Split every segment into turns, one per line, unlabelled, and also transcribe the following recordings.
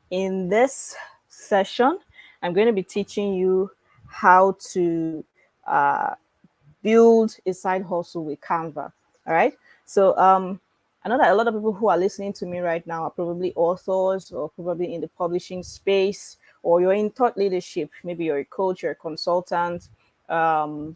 In this session, I'm going to be teaching you how to uh, build a side hustle with Canva. All right. So I know that a lot of people who are listening to me right now are probably authors or probably in the publishing space, or you're in thought leadership. Maybe you're a coach, you're a consultant, um,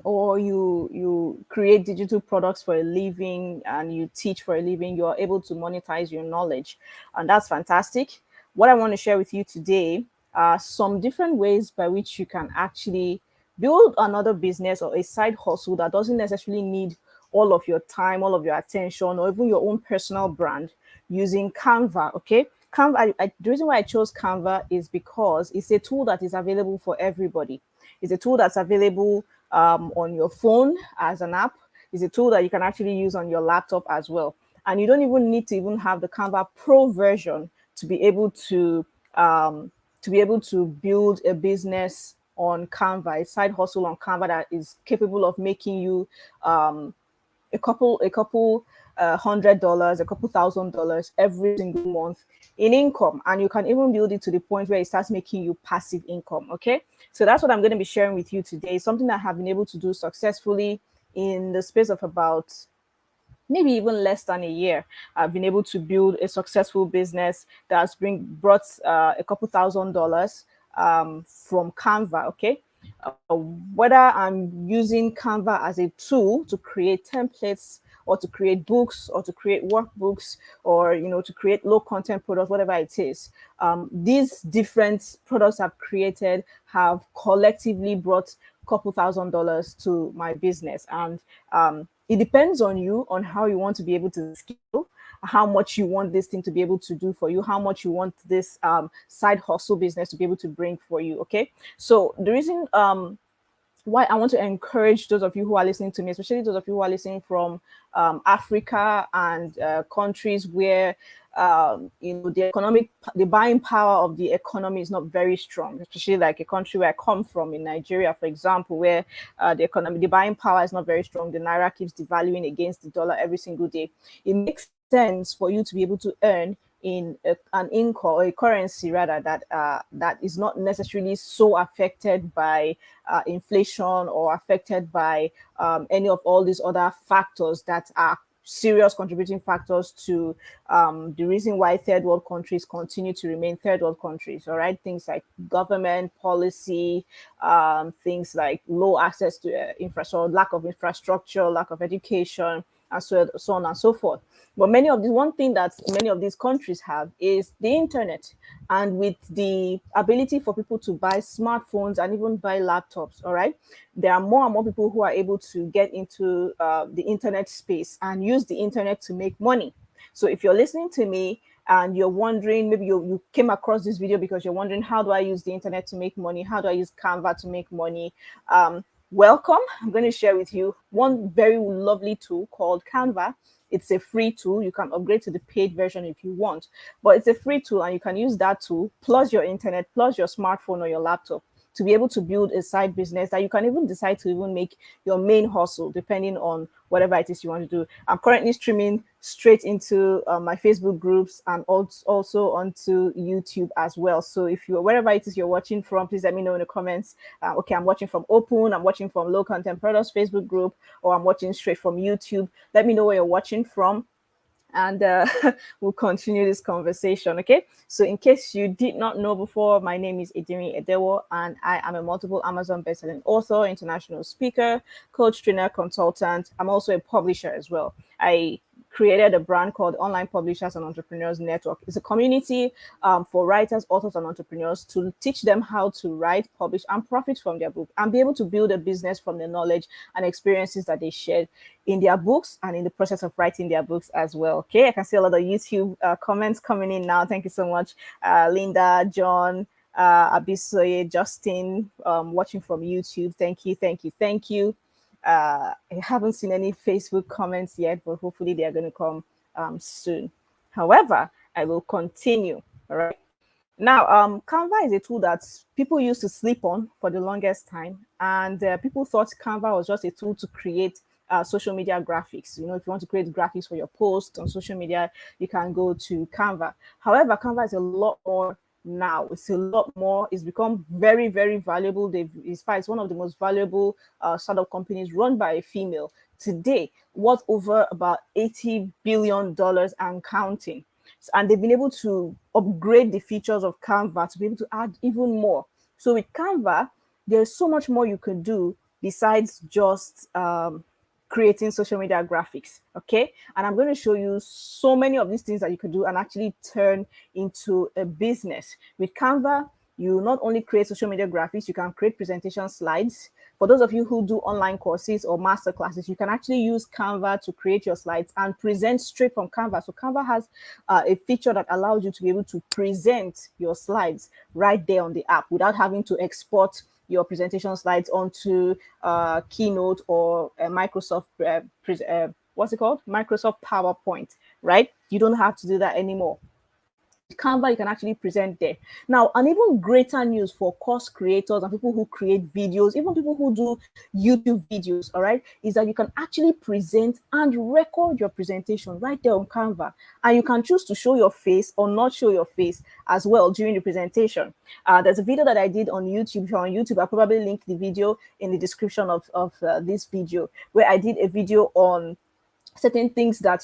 or you create digital products for a living and you teach for a living. You are able to monetize your knowledge, and that's fantastic. What I want to share with you today are some different ways by which you can actually build another business or a side hustle that doesn't necessarily need all of your time, all of your attention, or even your own personal brand, using Canva. Okay. Canva, the reason why I chose Canva is because it's a tool that is available for everybody. It's a tool that's available on your phone as an app. It's a tool that you can actually use on your laptop as well. And you don't even need to even have the Canva Pro version to be able to build a business on Canva, a side hustle on Canva that is capable of making you um, a couple $100, a couple $1,000 every single month in income, and you can even build it to the point where it starts making you passive income. Okay, so that's what I'm going to be sharing with you today. Something that I have been able to do successfully in the space of about maybe even less than a year. I've been able to build a successful business that's brought a couple $1,000 from Canva. Okay, whether I'm using Canva as a tool to create templates or to create books or to create workbooks or to create low content products, whatever it is, these different products I've created have collectively brought a couple $1,000 to my business. And it depends on you on how you want to be able to scale, how much you want this thing to be able to do for you, how much you want this side hustle business to be able to bring for you. Okay, so the reason why I want to encourage those of you who are listening to me, especially those of you who are listening from Africa and countries where the buying power of the economy is not very strong, especially like a country where I come from, in Nigeria, for example, where the buying power is not very strong. The naira keeps devaluing against the dollar every single day. It makes sense for you to be able to earn in an income or a currency rather that is not necessarily so affected by inflation or affected by any of all these other factors that are serious contributing factors to the reason why third world countries continue to remain third world countries. All right, things like government policy, things like low access to infrastructure, lack of infrastructure, lack of education, and so on and so forth. But one thing that many of these countries have is the internet, and with the ability for people to buy smartphones and even buy laptops. All right, there are more and more people who are able to get into the internet space and use the internet to make money. So if you're listening to me and you're wondering, maybe you came across this video because you're wondering, how do I use the internet to make money? How do I use Canva to make money? Welcome. I'm going to share with you one very lovely tool called Canva. It's a free tool. You can upgrade to the paid version if you want, but it's a free tool, and you can use that tool plus your internet plus your smartphone or your laptop to be able to build a side business that you can even decide to even make your main hustle, depending on whatever it is you want to do. I'm currently streaming straight into my Facebook groups and also onto YouTube as well. So if you're wherever it is you're watching from, please let me know in the comments. Okay, I'm watching from Open, I'm watching from Low Content Products Facebook group, or I'm watching straight from YouTube. Let me know where you're watching from, and we'll continue this conversation. Okay, so in case you did not know before, my name is Edirin Edewor, and I am a multiple Amazon bestselling author, international speaker, coach, trainer, consultant. I'm also a publisher as well. I created a brand called Online Publishers and Entrepreneurs Network. It's a community for writers, authors, and entrepreneurs to teach them how to write, publish, and profit from their book, and be able to build a business from the knowledge and experiences that they shared in their books and in the process of writing their books as well. Okay, I can see a lot of YouTube comments coming in now. Thank you so much, Linda, John, Abisoye, Justin, watching from YouTube. Thank you, thank you, thank you. I haven't seen any Facebook comments yet, but hopefully they are going to come soon. However, I will continue. All right. Now, Canva is a tool that people used to sleep on for the longest time, and people thought Canva was just a tool to create social media graphics. You know, if you want to create graphics for your post on social media, you can go to Canva. However, Canva is a lot more now. It's a lot more. It's become very, very valuable. It's one of the most valuable startup companies run by a female today, worth over about $80 billion and counting. And they've been able to upgrade the features of Canva to be able to add even more. So with Canva, there's so much more you can do besides just creating social media graphics. Okay. And I'm going to show you so many of these things that you could do and actually turn into a business. With Canva, you not only create social media graphics, you can create presentation slides. For those of you who do online courses or master classes, you can actually use Canva to create your slides and present straight from Canva. So Canva has a feature that allows you to be able to present your slides right there on the app without having to export your presentation slides onto Keynote or Microsoft, what's it called? Microsoft PowerPoint, right? You don't have to do that anymore. Canva, you can actually present there. Now, an even greater news for course creators and people who create videos, even people who do YouTube videos, all right, is that you can actually present and record your presentation right there on Canva. And you can choose to show your face or not show your face as well during the presentation. There's a video that I did on YouTube. If you're on YouTube, I'll probably link the video in the description of this video, where I did a video on certain things that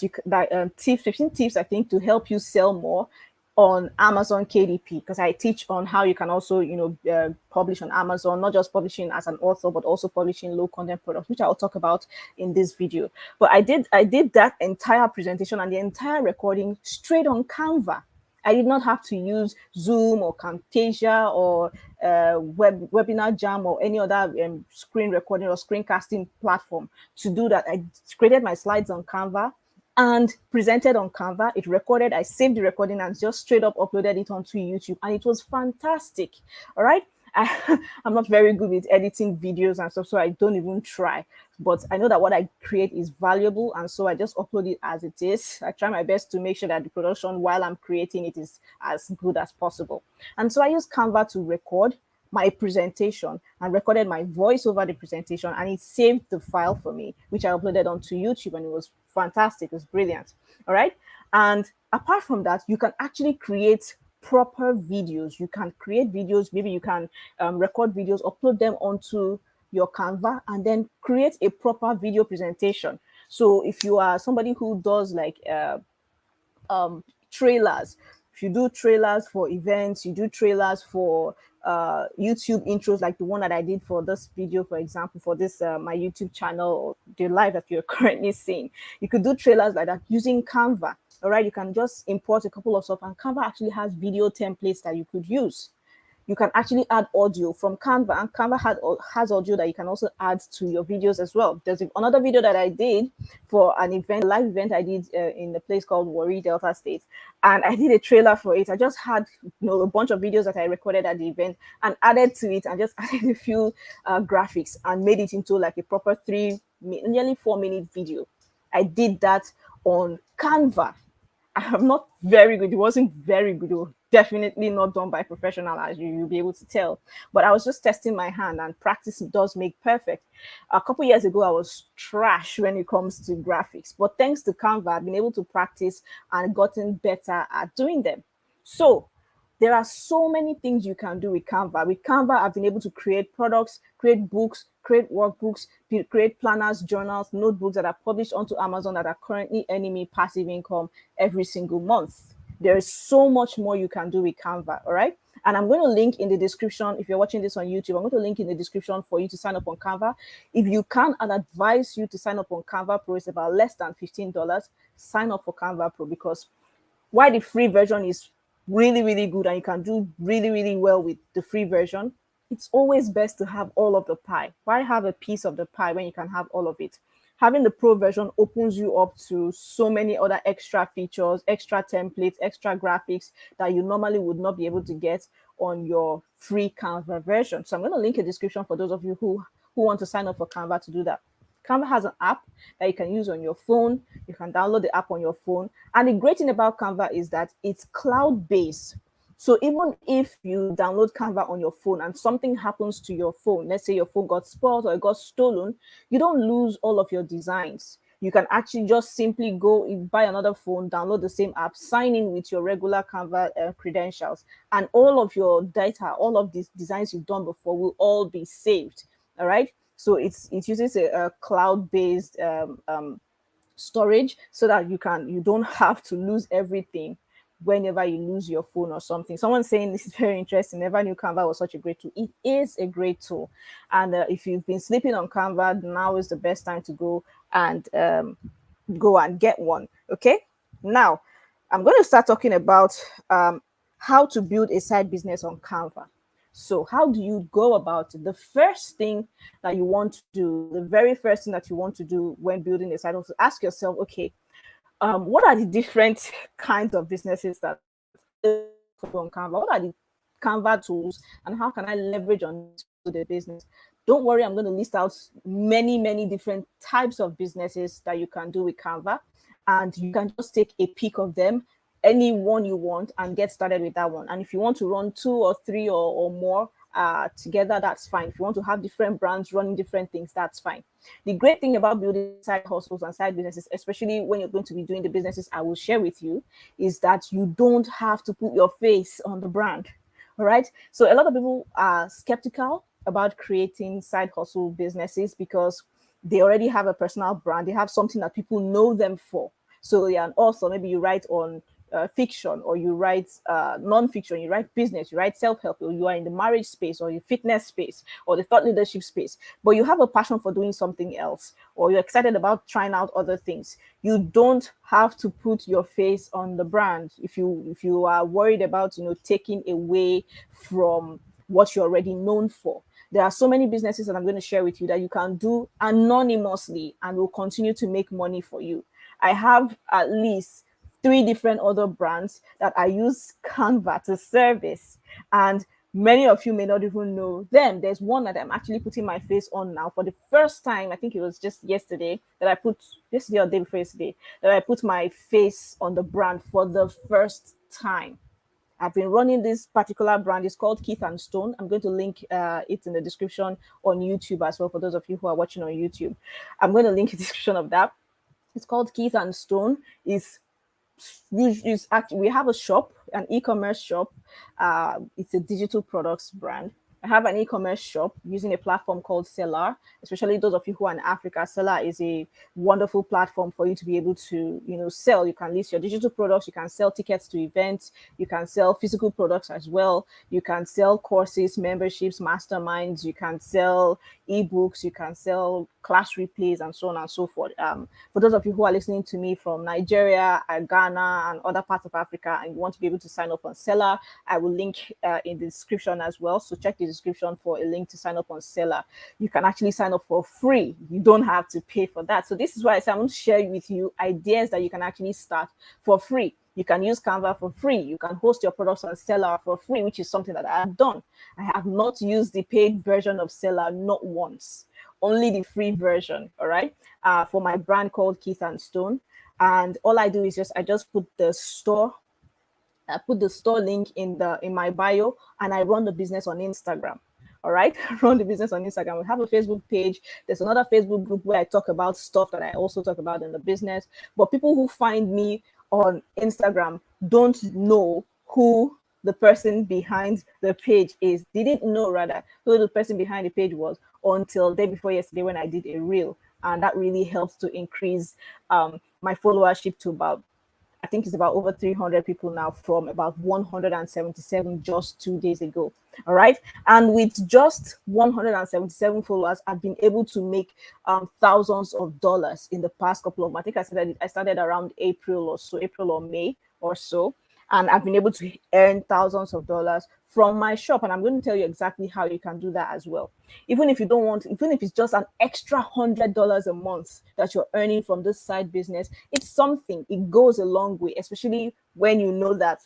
tips, 15 tips, I think, to help you sell more on Amazon KDP, because I teach on how you can also, publish on Amazon, not just publishing as an author, but also publishing low content products, which I'll talk about in this video. But I did that entire presentation and the entire recording straight on Canva. I did not have to use Zoom or Camtasia or Webinar Jam or any other screen recording or screencasting platform to do that. I created my slides on Canva and presented on Canva. It recorded, I saved the recording and just straight up uploaded it onto YouTube, and it was fantastic. All right. I'm not very good with editing videos and stuff, so I don't even try. But I know that what I create is valuable, and so I just upload it as it is. I try my best to make sure that the production while I'm creating it is as good as possible. And so I use Canva to record my presentation and recorded my voice over the presentation, and it saved the file for me, which I uploaded onto YouTube, and it was fantastic. It was brilliant. All right. And apart from that, you can actually create proper videos. You can create videos. Maybe you can record videos, upload them onto your Canva, and then create a proper video presentation. So if you are somebody who does like trailers, if you do trailers for events, you do trailers for YouTube intros, like the one that I did for this video, for example, for this my YouTube channel, or the live that you're currently seeing, you could do trailers like that using Canva. All right, you can just import a couple of stuff, and Canva actually has video templates that you could use. You can actually add audio from Canva, and Canva has audio that you can also add to your videos as well. There's another video that I did for an event, a live event I did in a place called Warri, Delta State, and I did a trailer for it. I just had a bunch of videos that I recorded at the event and added to it, and just added a few graphics and made it into like a proper nearly 4-minute video. I did that on Canva. I'm not very good. It wasn't very good. It was definitely not done by professional, as you'll be able to tell. But I was just testing my hand, and practice does make perfect. A couple years ago, I was trash when it comes to graphics. But thanks to Canva, I've been able to practice and gotten better at doing them. So there are so many things you can do with Canva. With Canva, I've been able to create products, create books, create workbooks, create planners, journals, notebooks that are published onto Amazon that are currently earning me passive income every single month. There is so much more you can do with Canva, all right? And I'm going to link in the description. If you're watching this on YouTube, I'm going to link in the description for you to sign up on Canva. If you can, I'd advise you to sign up on Canva Pro. It's about less than $15. Sign up for Canva Pro, because while the free version is really, really good and you can do really, really well with the free version, it's always best to have all of the pie. Why have a piece of the pie when you can have all of it? Having the pro version opens you up to so many other extra features, extra templates, extra graphics that you normally would not be able to get on your free Canva version. So I'm going to link a description for those of you who want to sign up for Canva to do that. Canva has an app that you can use on your phone. You can download the app on your phone. And the great thing about Canva is that it's cloud-based. So even if you download Canva on your phone and something happens to your phone, let's say your phone got spoiled or it got stolen, you don't lose all of your designs. You can actually just simply go buy another phone, download the same app, sign in with your regular Canva credentials, and all of your data, all of these designs you've done before will all be saved. All right. So it uses a cloud-based storage so that you don't have to lose everything whenever you lose your phone or something. Someone's saying this is very interesting. Never knew Canva was such a great tool. It is a great tool, and if you've been sleeping on Canva, now is the best time to go and get one. Okay, now I'm going to start talking about how to build a side business on Canva. So, how do you go about it? The first thing that you want to do, the very first thing that you want to do when building a side hustle, ask yourself, okay, what are the different kinds of businesses that on Canva? What are the Canva tools, and how can I leverage on to the business? Don't worry, I'm going to list out many different types of businesses that you can do with Canva, and you can just take a pick of them, any one you want, and get started with that one. And if you want to run two or three or more together, that's fine. If you want to have different brands running different things, that's fine. The great thing about building side hustles and side businesses, especially when you're going to be doing the businesses I will share with you, is that you don't have to put your face on the brand. All right. So a lot of people are skeptical about creating side hustle businesses because they already have a personal brand. They have something that people know them for. So yeah, and also maybe you write on fiction, or you write non-fiction, you write business, you write self-help, or you are in the marriage space or the fitness space or the thought leadership space, but you have a passion for doing something else, or you're excited about trying out other things. You don't have to put your face on the brand if you are worried about taking away from what you're already known for. There are so many businesses that I'm going to share with you that you can do anonymously and will continue to make money for you. I have at least three different other brands that I use Canva to service, and many of you may not even know them. There's one that I'm actually putting my face on now for the first time. I think it was just yesterday that I put yesterday or day before yesterday that I put my face on the brand for the first time. I've been running this particular brand. It's called Keith and Stone. I'm going to link it in the description on YouTube as well for those of you who are watching on YouTube. I'm going to link the description of that. It's called Keith and Stone. We have a shop, an e-commerce shop. It's a digital products brand. I have an e-commerce shop using a platform called Seller. Especially those of you who are in Africa, Seller is a wonderful platform for you to be able to, sell. You can list your digital products. You can sell tickets to events. You can sell physical products as well. You can sell courses, memberships, masterminds. You can sell ebooks. You can sell class replays, and so on and so forth. For those of you who are listening to me from Nigeria, Ghana, and other parts of Africa, and you want to be able to sign up on Seller, I will link in the description as well. So check the description for a link to sign up on Seller. You can actually sign up for free. You don't have to pay for that. So this is why I say I want to share with you ideas that you can actually start for free. You can use Canva for free. You can host your products on Seller for free, which is something that I have done. I have not used the paid version of Seller, not once. Only the free version, all right, for my brand called Keith and Stone. And all I do is I just put the store. I put the store link in my bio, and I run the business on Instagram. All right, run the business on Instagram. We have a Facebook page. There's another Facebook group where I talk about stuff that I also talk about in the business. But people who find me on Instagram don't know who the person behind the page is. They didn't know rather who the person behind the page was until day before yesterday when I did a reel, and that really helps to increase my followership to about, I think it's about over 300 people now from about 177 just 2 days ago. All right. And with just 177 followers, I've been able to make thousands of dollars in the past couple of months. I think I started around April or May or so. And I've been able to earn thousands of dollars from my shop. And I'm going to tell you exactly how you can do that as well. Even if it's just an extra $100 a month that you're earning from this side business, it's something. It goes a long way, especially when you know that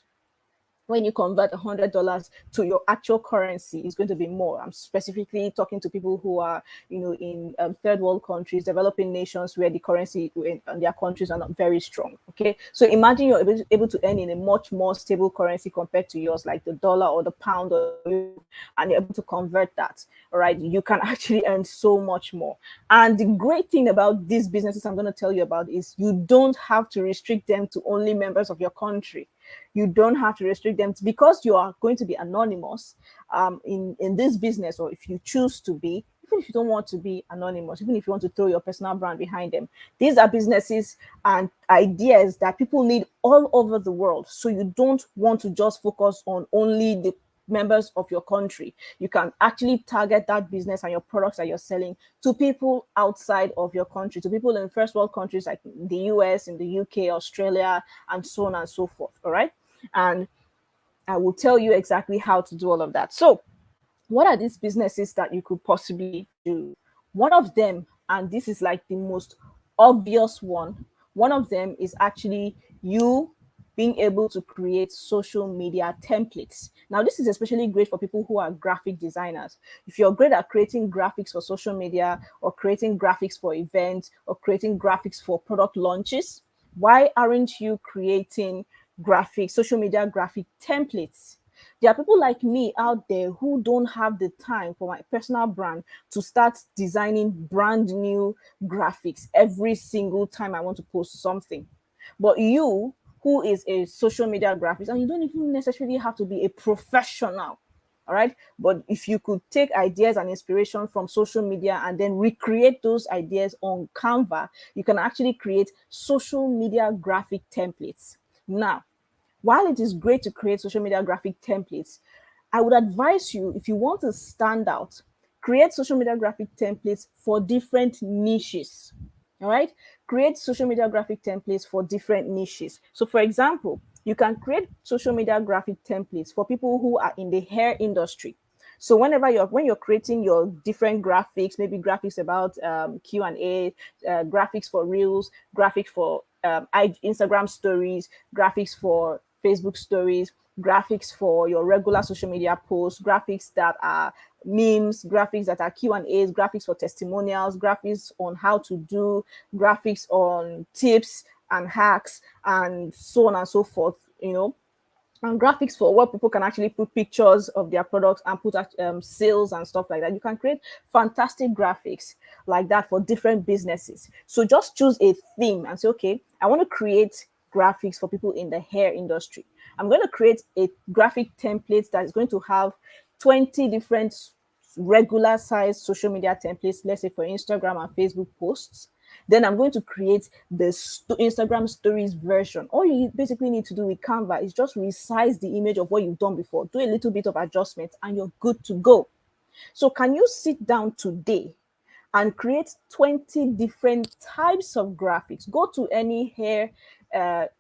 when you convert $100 to your actual currency, it's going to be more. I'm specifically talking to people who are, in third world countries, developing nations where the currency in their countries are not very strong. Okay, so imagine you're able to earn in a much more stable currency compared to yours, like the dollar or the pound, and you're able to convert that. All right, you can actually earn so much more. And the great thing about these businesses I'm going to tell you about is you don't have to restrict them to only members of your country. You don't have to restrict them because you are going to be anonymous in this business, or if you choose to be, even if you don't want to be anonymous, even if you want to throw your personal brand behind them. These are businesses and ideas that people need all over the world. So you don't want to just focus on only the members of your country. You can actually target that business and your products that you're selling to people outside of your country, to people in first world countries like the US, in the UK, Australia, and so on and so forth. All right. And I will tell you exactly how to do all of that. So, what are these businesses that you could possibly do? One of them, and this is like the most obvious one of them is actually you being able to create social media templates. Now, this is especially great for people who are graphic designers. If you're great at creating graphics for social media, or creating graphics for events, or creating graphics for product launches, why aren't you creating social media graphic templates? There are people like me out there who don't have the time for my personal brand to start designing brand new graphics every single time I want to post something. But you, who is a social media graphics, and you don't even necessarily have to be a professional, all right? But if you could take ideas and inspiration from social media and then recreate those ideas on Canva, you can actually create social media graphic templates. Now, while it is great to create social media graphic templates, I would advise you, if you want to stand out, create social media graphic templates for different niches. All right, create social media graphic templates for different niches. So, for example, you can create social media graphic templates for people who are in the hair industry. So when you're creating your different graphics, maybe graphics about Q&A, graphics for reels, graphics for Instagram stories, graphics for Facebook stories, graphics for your regular social media posts, graphics that are memes, graphics that are Q&As, graphics for testimonials, graphics on how to do, graphics on tips and hacks, and so on and so forth, and graphics for what people can actually put pictures of their products and put sales and stuff like that. You can create fantastic graphics like that for different businesses. So just choose a theme and say, okay, I want to create graphics for people in the hair industry. I'm going to create a graphic template that is going to have 20 different regular size social media templates, let's say for Instagram and Facebook posts. Then I'm going to create the Instagram stories version. All you basically need to do with Canva is just resize the image of what you've done before, do a little bit of adjustment, and you're good to go. So can you sit down today and create 20 different types of graphics? Go to any hair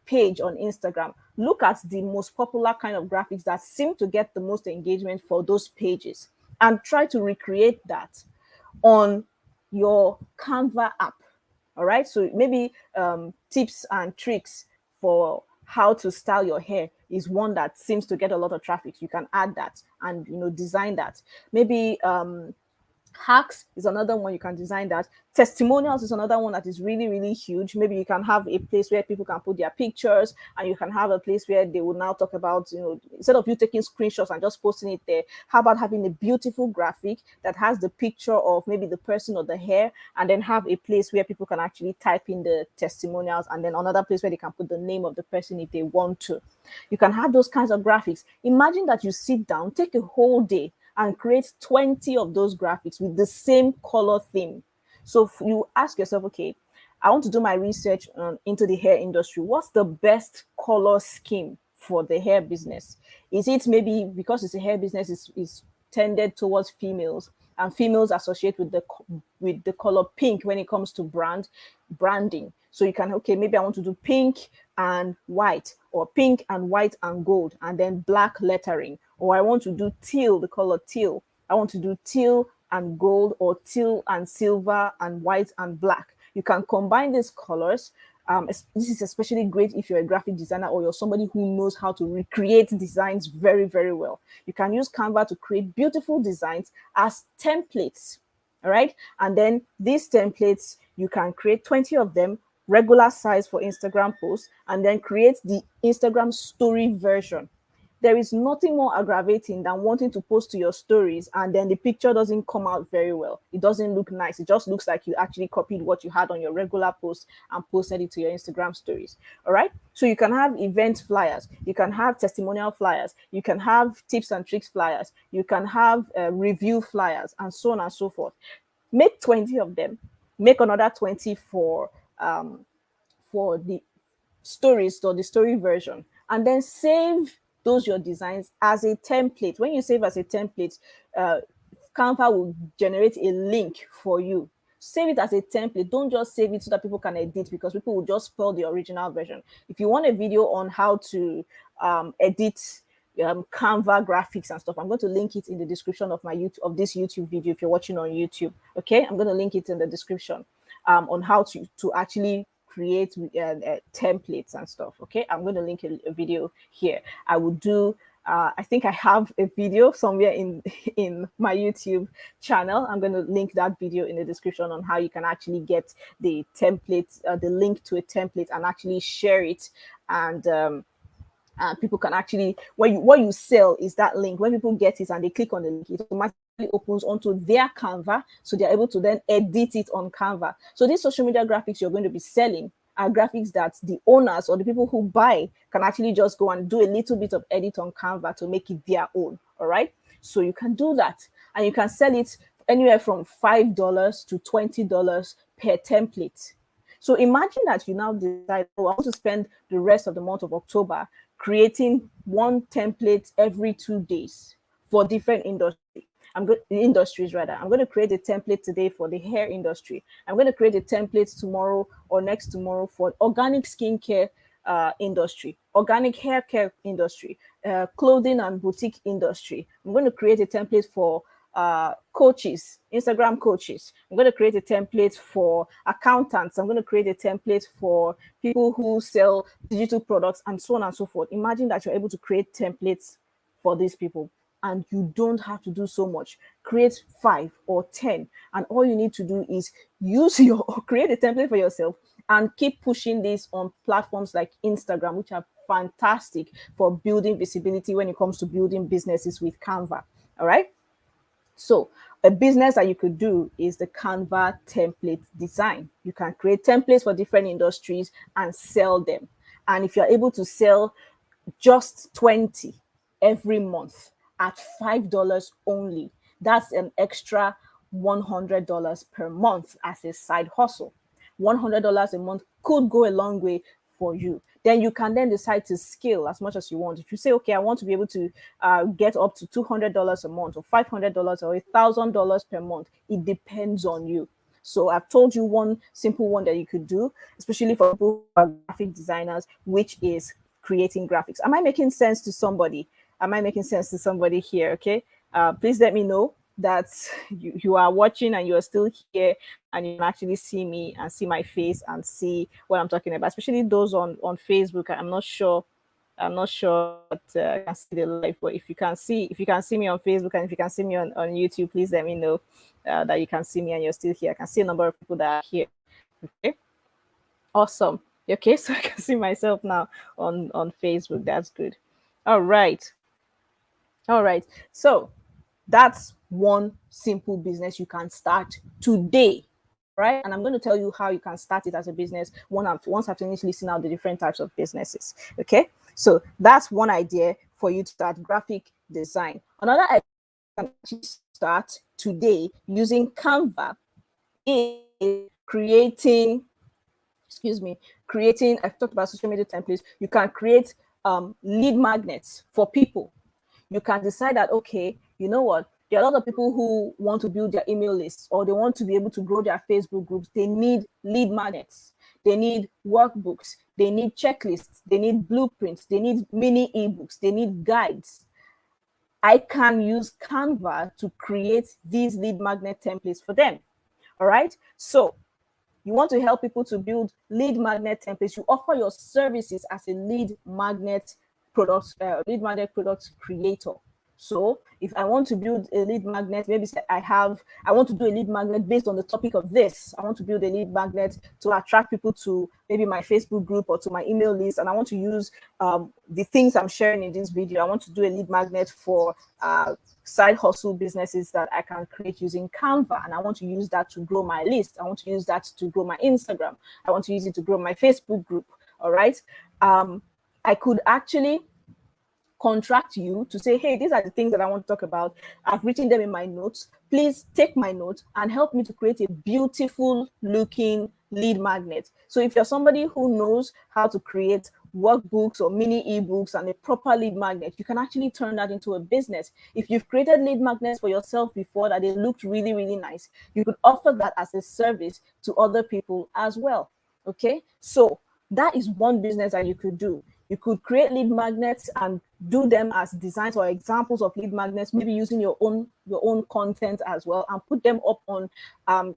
page on Instagram. Look at the most popular kind of graphics that seem to get the most engagement for those pages and try to recreate that on your Canva app. All right. So maybe tips and tricks for how to style your hair is one that seems to get a lot of traffic. You can add that and design that. Maybe hacks is another one, you can design that. Testimonials is another one that is really, really huge. Maybe you can have a place where people can put their pictures, and you can have a place where they will now talk about, instead of you taking screenshots and just posting it there, how about having a beautiful graphic that has the picture of maybe the person or the hair, and then have a place where people can actually type in the testimonials, and then another place where they can put the name of the person if they want to. You can have those kinds of graphics. Imagine that you sit down, take a whole day, and create 20 of those graphics with the same color theme. So you ask yourself, okay, I want to do my research into the hair industry. What's the best color scheme for the hair business? Is it maybe because it's a hair business, is tended towards females, and females associate with the color pink when it comes to branding. So you can, okay, maybe I want to do pink and white, or pink and white and gold, and then black lettering. Or I want to do teal, the color teal. I want to do teal and gold, or teal and silver and white and black. You can combine these colors This is especially great if you're a graphic designer or you're somebody who knows how to recreate designs very, very well. You can use Canva to create beautiful designs as templates. All right. And then these templates, you can create 20 of them, regular size for Instagram posts, and then create the Instagram story version. There is nothing more aggravating than wanting to post to your stories and then the picture doesn't come out very well. It doesn't look nice. It just looks like you actually copied what you had on your regular post and posted it to your Instagram stories. All right. So you can have event flyers, you can have testimonial flyers, you can have tips and tricks flyers, you can have review flyers, and so on and so forth. Make 20 of them, make another 20 for the stories or the story version, and then save those your designs as a template. When you save as a template, uh, Canva will generate a link for you. Save it as a template. Don't just save it so that people can edit, because people will just spoil the original version. If you want a video on how to edit Canva graphics and stuff, I'm going to link it in the description of my YouTube, of this YouTube video. If you're watching on YouTube, okay, I'm going to link it in the description on how to actually create templates and stuff. Okay, I'm going to link a video here. I will do I think I have a video somewhere in my YouTube channel. I'm going to link that video in the description on how you can actually get the template, the link to a template, and actually share it. And people can actually, what you sell is that link. When people get it and they click on the link, it automatically opens onto their Canva, so they're able to then edit it on Canva. So these social media graphics you're going to be selling are graphics that the owners or the people who buy can actually just go and do a little bit of edit on Canva to make it their own. All right. So you can do that, and you can sell it anywhere from $5 to $20 per template. So imagine that you now decide, oh, I want to spend the rest of the month of October creating one template every 2 days for different industries rather. I'm going to create a template today for the hair industry. I'm going to create a template tomorrow or next tomorrow for organic skincare industry, organic hair care industry, clothing and boutique industry. I'm going to create a template for coaches, Instagram coaches. I'm going to create a template for accountants. I'm going to create a template for people who sell digital products, and so on and so forth. Imagine that you're able to create templates for these people, and you don't have to do so much. Create 5 or 10, and all you need to do is use your create a template for yourself and keep pushing this on platforms like Instagram, which are fantastic for building visibility when it comes to building businesses with Canva. All right. So a business that you could do is the Canva template design. You can create templates for different industries and sell them. And if you're able to sell just 20 every month at $5 only, that's an extra $100 per month as a side hustle. $100 a month could go a long way for you. Then you can then decide to scale as much as you want. If you say, okay, I want to be able to get up to $200 a month or $500 or $1,000 per month, it depends on you. So I've told you one simple one that you could do, especially for people who are graphic designers, which is creating graphics. Am I making sense to somebody? Am I making sense to somebody here? Okay. Please let me know that you are watching and you're still here and you can actually see me and see my face and see what I'm talking about, especially those on Facebook. I'm not sure but I can see the live, but if you can see me on Facebook and if you can see me on YouTube, please let me know that you can see me and you're still here. I can see a number of people that are here. Okay, awesome. Okay, so I can see myself now on Facebook. That's good. All right, so that's one simple business you can start today, right? And I'm going to tell you how you can start it as a business once I've finished listing out the different types of businesses. Okay, so that's one idea for you to start graphic design. Another idea you can actually start today using Canva is creating. I've talked about social media templates. You can create lead magnets for people. You can decide that, okay, you know what, there are a lot of people who want to build their email lists or they want to be able to grow their Facebook groups. They need lead magnets, they need workbooks, they need checklists, they need blueprints, they need mini ebooks, they need guides. I can use Canva to create these lead magnet templates for them. All right, so You want to help people to build lead magnet templates. You offer your services as a lead magnet product creator. So if I want to build a lead magnet, maybe say I want to do a lead magnet based on the topic of this. I want to build a lead magnet to attract people to maybe my Facebook group or to my email list, and I want to use the things I'm sharing in this video. I want to do a lead magnet for side hustle businesses that I can create using Canva, and I want to use that to grow my list. I want to use that to grow my Instagram. I want to use it to grow my Facebook group. All right. I could actually contract you to say, hey, these are the things that I want to talk about. I've written them in my notes. Please take my notes and help me to create a beautiful looking lead magnet. So if you're somebody who knows how to create workbooks or mini ebooks and a proper lead magnet, you can actually turn that into a business. If you've created lead magnets for yourself before that they looked really, really nice, you could offer that as a service to other people as well. Okay, so that is one business that you could do. You could create lead magnets and do them as designs or examples of lead magnets, maybe using your own content as well, and put them up on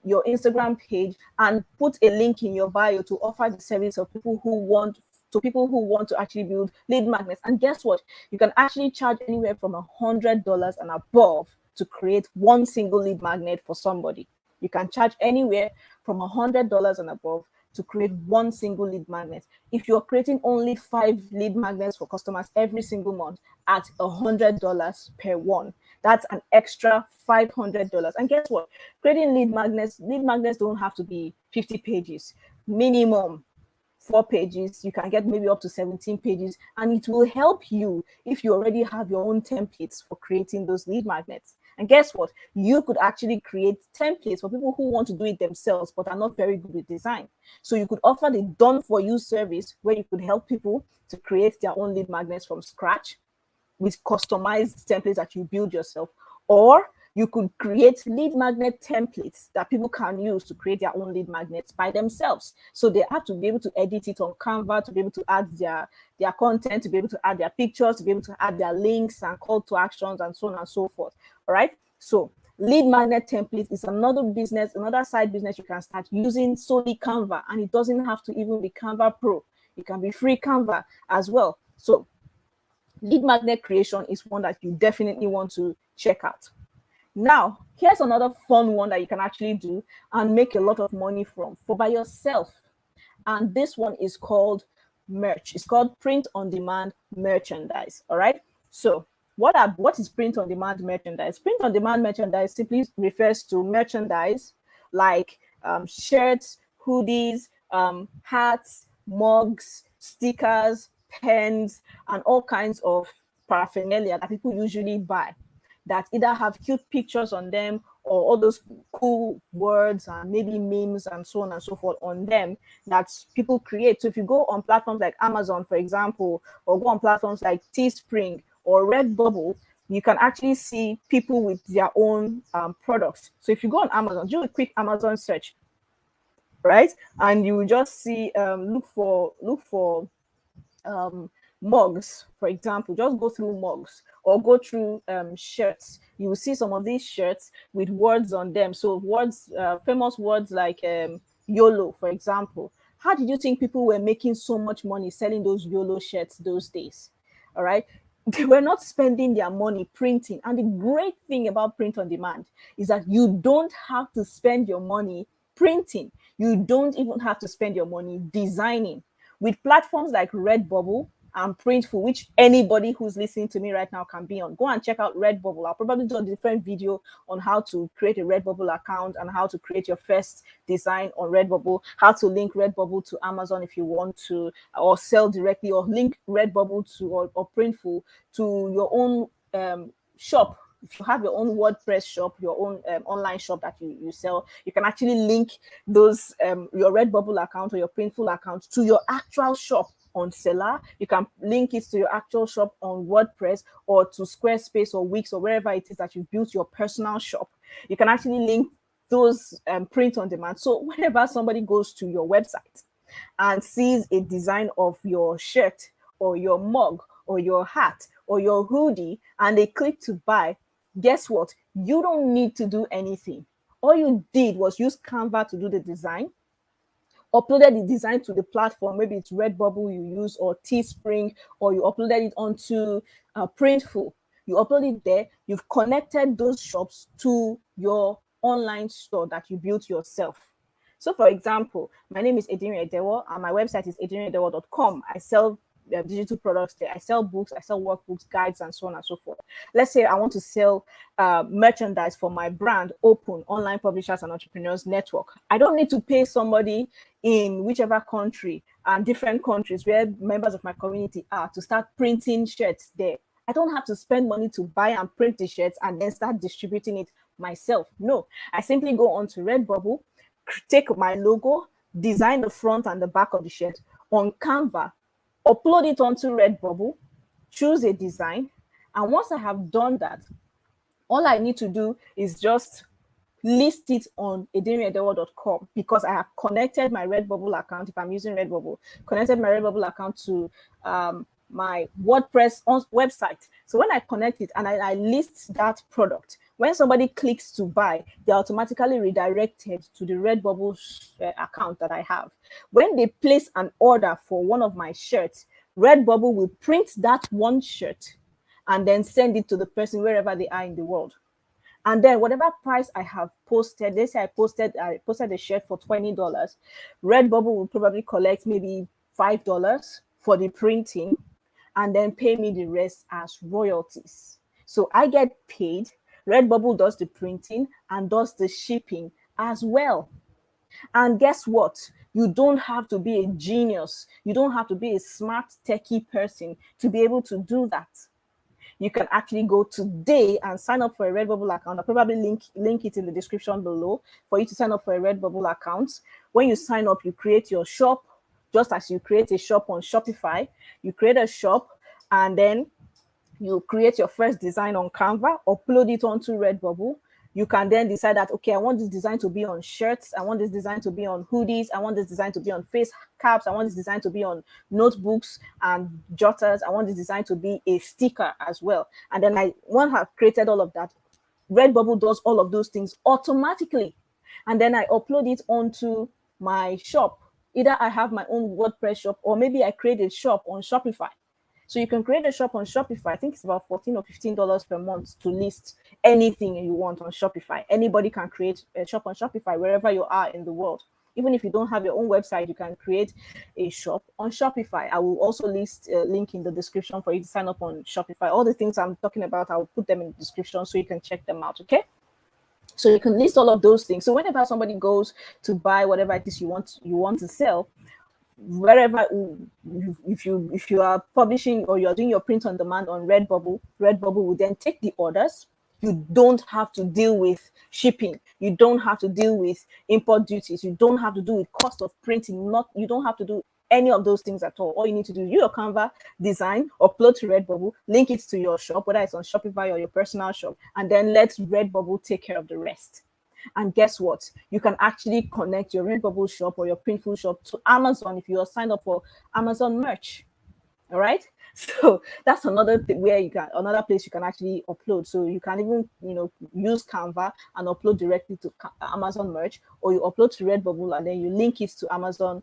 your Instagram page and put a link in your bio to offer the service of people who want to actually build lead magnets. And guess what? You can actually charge anywhere from $100 and above to create one single lead magnet for somebody. You can charge anywhere from $100 and above to create one single lead magnet. If you're creating only 5 lead magnets for customers every single month at $100 per one, that's an extra $500. And guess what? Creating lead magnets don't have to be 50 pages. Minimum 4 pages. You can get maybe up to 17 pages, and it will help you if you already have your own templates for creating those lead magnets. And guess what? You could actually create templates for people who want to do it themselves but are not very good with design. So you could offer the done for you service where you could help people to create their own lead magnets from scratch with customized templates that you build yourself. Or you could create lead magnet templates that people can use to create their own lead magnets by themselves. So they have to be able to edit it on Canva, to be able to add their content, to be able to add their pictures, to be able to add their links and call to actions and so on and so forth. All right. So lead magnet template is another business, another side business you can start using solely Canva. And it doesn't have to even be Canva Pro. It can be free Canva as well. So lead magnet creation is one that you definitely want to check out. Now, here's another fun one that you can actually do and make a lot of money from for by yourself. And this one is called merch. It's called print on demand merchandise. All right. So what is print on demand merchandise? Print on demand merchandise simply refers to merchandise like shirts, hoodies, hats, mugs, stickers, pens, and all kinds of paraphernalia that people usually buy, that either have cute pictures on them or all those cool words and maybe memes and so on and so forth on them that people create. So if you go on platforms like Amazon, for example, or go on platforms like Teespring or Redbubble, you can actually see people with their own products. So if you go on Amazon, do a quick Amazon search, right? And you will just see, look for mugs, for example. Just go through mugs or go through shirts. You will see some of these shirts with words on them. So words, famous words like YOLO, for example. How did you think people were making so much money selling those YOLO shirts those days? All right. They were not spending their money printing. And the great thing about print on demand is that you don't have to spend your money printing. You don't even have to spend your money designing. With platforms like Redbubble and Printful, which anybody who's listening to me right now can be on, go and check out Redbubble. I'll probably do a different video on how to create a Redbubble account and how to create your first design on Redbubble, how to link Redbubble to Amazon if you want to, or sell directly, or link Redbubble to or Printful to your own shop. If you have your own WordPress shop, your own online shop that you sell, you can actually link those your Redbubble account or your Printful account to your actual shop on Seller. You can link it to your actual shop on WordPress or to Squarespace or Wix or wherever it is that you've built your personal shop. You can actually link those print on demand. So whenever somebody goes to your website and sees a design of your shirt or your mug or your hat or your hoodie and they click to buy, guess what? You don't need to do anything. All you did was use Canva to do the design. uploaded the design to the platform, maybe it's Redbubble you use or Teespring, or you uploaded it onto Printful. You upload it there, you've connected those shops to your online store that you built yourself. So for example, my name is Edewor and my website is ederinedewor.com. I sell digital products there. I sell books, I sell workbooks, guides, and so on and so forth. Let's say I want to sell merchandise for my brand, Open Online Publishers and Entrepreneurs Network. I don't need to pay somebody in whichever country and different countries where members of my community are to start printing shirts there. I don't have to spend money to buy and print the shirts and then start distributing it myself. No, I simply go onto Redbubble, take my logo, design the front and the back of the shirt on Canva, upload it onto Redbubble, choose a design, and once I have done that, all I need to do is just list it on ederinedewor.com because I have connected my Redbubble account. If I'm using Redbubble, connected my Redbubble account to my WordPress website. So when I connect it and I list that product, when somebody clicks to buy, they're automatically redirected to the Redbubble account that I have. When they place an order for one of my shirts, Redbubble will print that one shirt and then send it to the person wherever they are in the world. And then whatever price I have posted, let's say I posted a shirt for $20, Redbubble will probably collect maybe $5 for the printing and then pay me the rest as royalties. So I get paid, Redbubble does the printing and does the shipping as well. And guess what? You don't have to be a genius. You don't have to be a smart techie person to be able to do that. You can actually go today and sign up for a Redbubble account. I'll probably link it in the description below for you to sign up for a Redbubble account. When you sign up, you create your shop, just as you create a shop on Shopify. You create a shop and then you create your first design on Canva, upload it onto Redbubble. You can then decide that, okay, I want this design to be on shirts. I want this design to be on hoodies. I want this design to be on face caps. I want this design to be on notebooks and jotters. I want this design to be a sticker as well. And then once I've created all of that, Redbubble does all of those things automatically. And then I upload it onto my shop. Either I have my own WordPress shop or maybe I create a shop on Shopify. So you can create a shop on Shopify. I think it's about $14 or $15 per month to list anything you want on Shopify. Anybody can create a shop on Shopify wherever you are in the world. Even if you don't have your own website, you can create a shop on Shopify. I will also list a link in the description for you to sign up on Shopify. All the things I'm talking about, I will put them in the description so you can check them out, okay? So you can list all of those things. So whenever somebody goes to buy whatever it is you want to sell, wherever, if you are publishing or you're doing your print on demand on Redbubble will then take the orders. You don't have to deal with shipping. You don't have to deal with import duties. You don't have to do with cost of printing. You don't have to do any of those things at all. All you need to do is your Canva design, upload to Redbubble, link it to your shop, whether it's on Shopify or your personal shop, and then let Redbubble take care of the rest. And guess what? You can actually connect your Redbubble shop or your Printful shop to Amazon if you are signed up for Amazon merch. All right. So that's another place you can actually upload. So you can even, use Canva and upload directly to Amazon merch, or you upload to Redbubble and then you link it to Amazon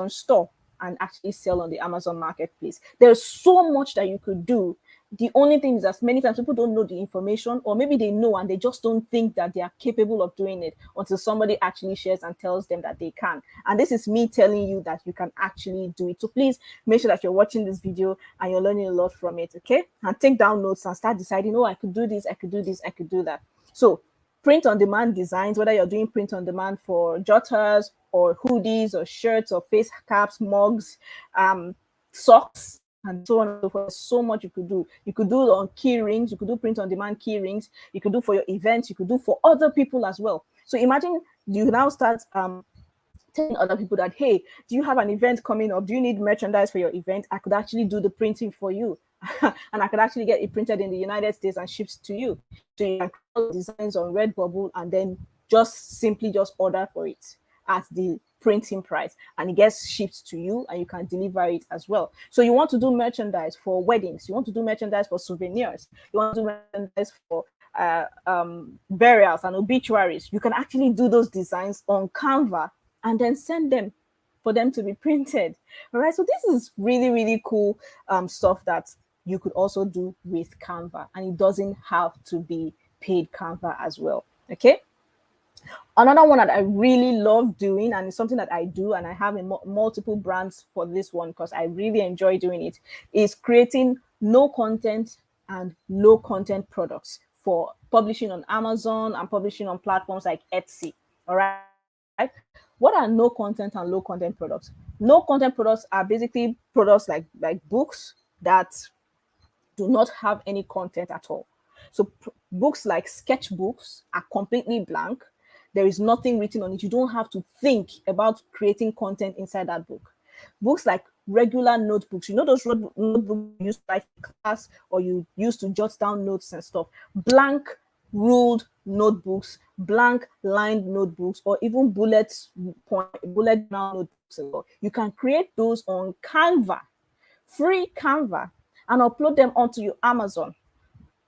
store and actually sell on the Amazon marketplace. There's so much that you could do. The only thing is that many times people don't know the information, or maybe they know and they just don't think that they are capable of doing it until somebody actually shares and tells them that they can. And this is me telling you that you can actually do it. So please make sure that you're watching this video and you're learning a lot from it, okay? And take down notes and start deciding, oh, I could do this, I could do this, I could do that. So print on demand designs, whether you're doing print on demand for jotters or hoodies or shirts or face caps, mugs, socks, and so on and so forth. So much you could do. You could do it on key rings. You could do print on demand key rings. You could do for your events. You could do for other people as well. So imagine you now start telling other people that, hey, do you have an event coming up? Do you need merchandise for your event? I could actually do the printing for you. And I could actually get it printed in the United States and shipped to you. So you can create designs on Redbubble and then simply order for it at the printing price, and it gets shipped to you and you can deliver it as well. So you want to do merchandise for weddings, you want to do merchandise for souvenirs, you want to do merchandise for burials and obituaries, you can actually do those designs on Canva and then send them for them to be printed. All right, so this is really, really cool stuff that you could also do with Canva, and it doesn't have to be paid Canva as well. Okay. Another one that I really love doing, and it's something that I do, and I have in multiple brands for this one because I really enjoy doing it, is creating no content and low content products for publishing on Amazon and publishing on platforms like Etsy. All right. What are no content and low content products? No content products are basically products like books that do not have any content at all. So books like sketchbooks are completely blank. There is nothing written on it. You don't have to think about creating content inside that book. Books like regular notebooks, those notebooks you use to write in class or you use to jot down notes and stuff. Blank ruled notebooks, blank lined notebooks, or even bullet journal notebooks. You can create those on Canva, free Canva, and upload them onto your Amazon.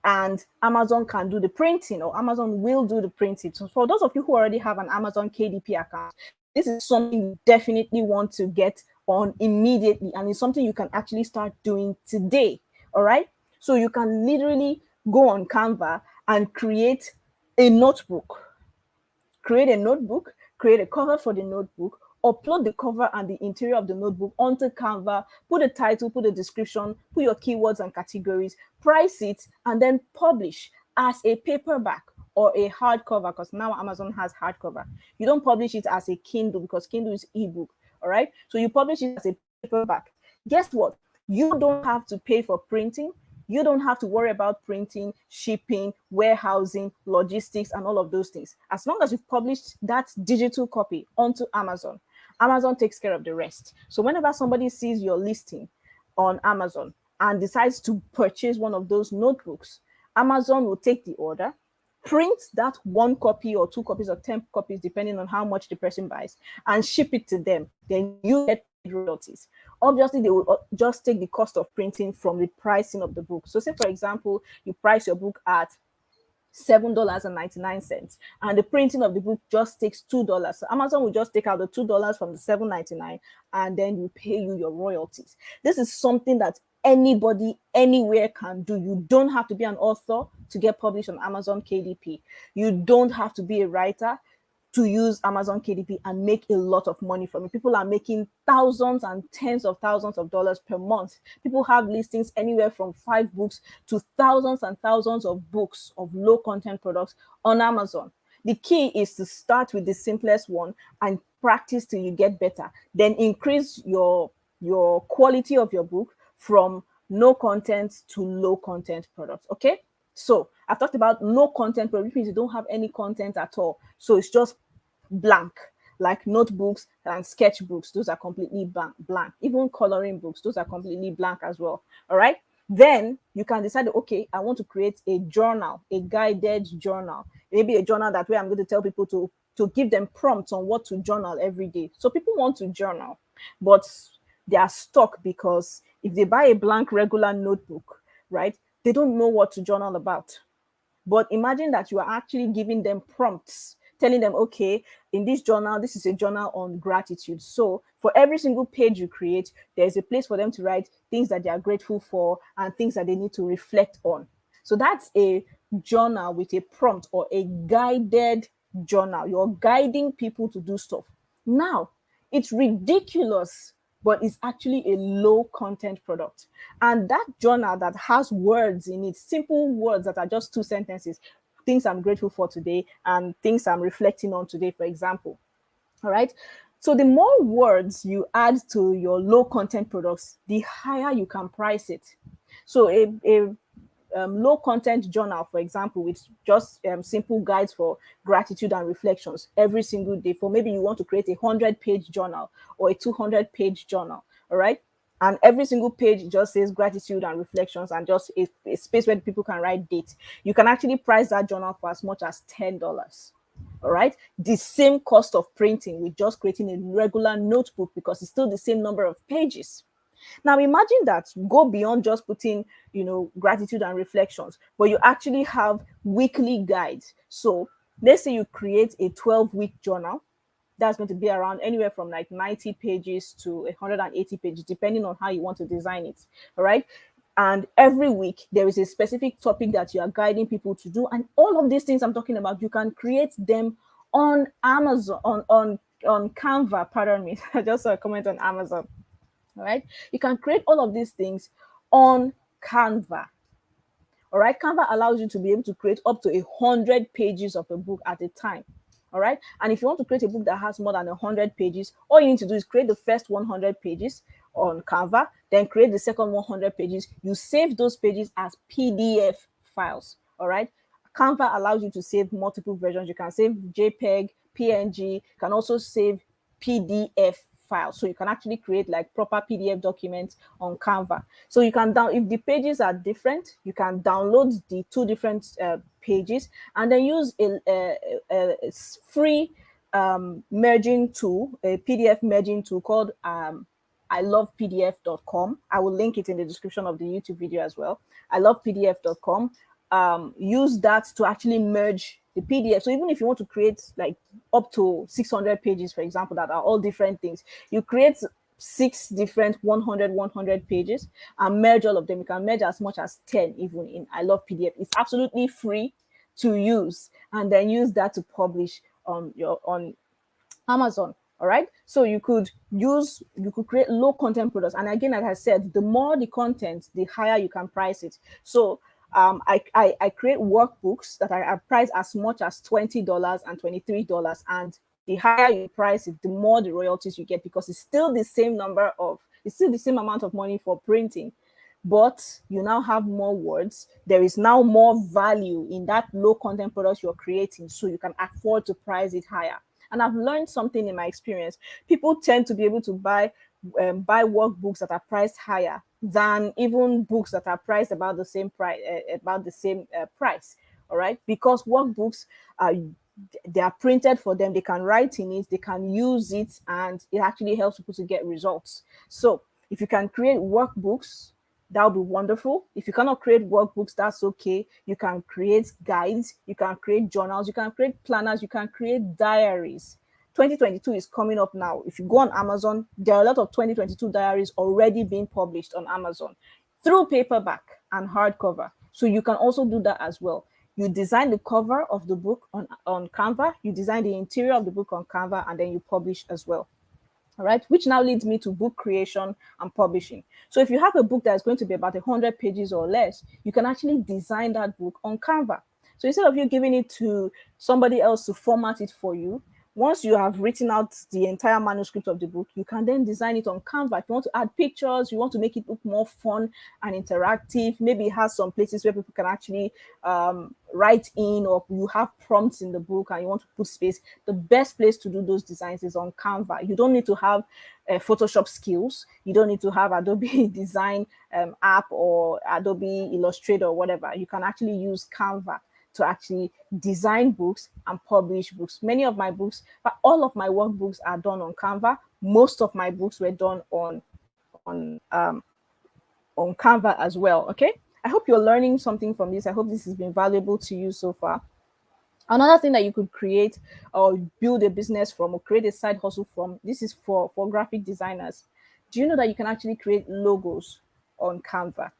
And Amazon can do the printing, or Amazon will do the printing. So for those of you who already have an Amazon KDP account, this is something you definitely want to get on immediately, and it's something you can actually start doing today. All right. So you can literally go on Canva and create a notebook, create a cover for the notebook, upload the cover and the interior of the notebook onto Canva, put a title, put a description, put your keywords and categories, price it, and then publish as a paperback or a hardcover, because now Amazon has hardcover. You don't publish it as a Kindle because Kindle is ebook. All right. So you publish it as a paperback. Guess what? You don't have to pay for printing. You don't have to worry about printing, shipping, warehousing, logistics, and all of those things. As long as you've published that digital copy onto Amazon, Amazon takes care of the rest. So whenever somebody sees your listing on Amazon and decides to purchase one of those notebooks, Amazon will take the order, print that 1 copy or 2 copies or 10 copies, depending on how much the person buys, and ship it to them. Then you get royalties. Obviously, they will just take the cost of printing from the pricing of the book. So say, for example, you price your book at $7.99, and the printing of the book just takes $2. So Amazon will just take out the $2 from the $7.99, and then will pay you your royalties. This is something that anybody anywhere can do. You don't have to be an author to get published on Amazon KDP. You don't have to be a writer to use Amazon KDP and make a lot of money from it. People are making thousands and tens of thousands of dollars per month. People have listings anywhere from 5 books to thousands and thousands of books of low content products on Amazon. The key is to start with the simplest one and practice till you get better. Then increase your quality of your book from no content to low content products. Okay. So I've talked about no content, but which means you don't have any content at all. So it's just blank, like notebooks and sketchbooks. Those are completely blank. Even coloring books, those are completely blank as well. All right. Then you can decide, okay, I want to create a journal, a guided journal, maybe a journal that way I'm going to tell people to give them prompts on what to journal every day. So people want to journal, but they are stuck because if they buy a blank regular notebook, right, they don't know what to journal about. But imagine that you are actually giving them prompts, telling them, okay, in this journal, this is a journal on gratitude. So for every single page you create, there's a place for them to write things that they are grateful for and things that they need to reflect on. So that's a journal with a prompt, or a guided journal. You're guiding people to do stuff. Now, it's ridiculous, but it's actually a low content product. And that journal that has words in it, simple words that are just 2 sentences, things I'm grateful for today and things I'm reflecting on today, for example. All right. So the more words you add to your low content products, the higher you can price it. So a low content journal, for example, with just simple guides for gratitude and reflections every single day. For maybe you want to create a 100-page journal or a 200-page journal. All right. And every single page just says gratitude and reflections and just a space where people can write dates. You can actually price that journal for as much as $10. All right. The same cost of printing with just creating a regular notebook, because it's still the same number of pages. Now imagine that you go beyond just putting, gratitude and reflections, but you actually have weekly guides. So let's say you create a 12-week journal. That's going to be around anywhere from like 90 pages to 180 pages, depending on how you want to design it. All right. And every week there is a specific topic that you are guiding people to do. And all of these things I'm talking about, you can create them on Amazon, on Canva, pardon me. I just saw a comment on Amazon. All right. You can create all of these things on Canva. All right. Canva allows you to be able to create up to 100 pages of a book at a time. All right. And if you want to create a book that has more than 100 pages, all you need to do is create the first 100 pages on Canva, then create the second 100 pages. You save those pages as PDF files. All right. Canva allows you to save multiple versions. You can save JPEG, PNG, you can also save PDF files. So you can actually create like proper PDF documents on Canva. So you can if the pages are different, you can download the two different pages and then use a free merging tool, a PDF merging tool called ilovepdf.com. I will link it in the description of the YouTube video as well. ilovepdf.com. Use that to actually merge the PDF. So even if you want to create like up to 600 pages, for example, that are all different things, you create 6 different 100 pages and merge all of them. You can merge as much as 10 even in I Love PDF. It's absolutely free to use, and then use that to publish on Amazon. All right. So you could create low content products. And again, like I said, the more the content, the higher you can price it. So I create workbooks that are priced as much as $20 and $23. And the higher you price it, the more the royalties you get, because it's still the same amount of money for printing, but you now have more words. There is now more value in that low content products you're creating, so you can afford to price it higher. And I've learned something in my experience. People tend to be able to buy workbooks that are priced higher than even books that are priced about the same price. All right, because workbooks they are printed for them. They can write in it, they can use it, and it actually helps people to get results. So if you can create workbooks, that would be wonderful. If you cannot create workbooks, that's okay. You can create guides, you can create journals, you can create planners, you can create diaries. 2022 is coming up now. If you go on Amazon, there are a lot of 2022 diaries already being published on Amazon through paperback and hardcover. So you can also do that as well. You design the cover of the book on Canva, you design the interior of the book on Canva, and then you publish as well. All right, which now leads me to book creation and publishing. So if you have a book that is going to be about 100 pages or less, you can actually design that book on Canva. So instead of you giving it to somebody else to format it for you, once you have written out the entire manuscript of the book, you can then design it on Canva. If you want to add pictures, you want to make it look more fun and interactive, maybe it has some places where people can actually write in, or you have prompts in the book and you want to put space, the best place to do those designs is on Canva. You don't need to have Photoshop skills. You don't need to have Adobe Design app or Adobe Illustrator or whatever. You can actually use Canva to actually design books and publish books. Many of my books, but all of my workbooks are done on Canva. Most of my books were done on Canva as well. Okay, I hope you're learning something from this. I hope this has been valuable to you so far. Another thing that you could create or build a business from, or create a side hustle from, this is for graphic designers. Do you know that you can actually create logos on Canva?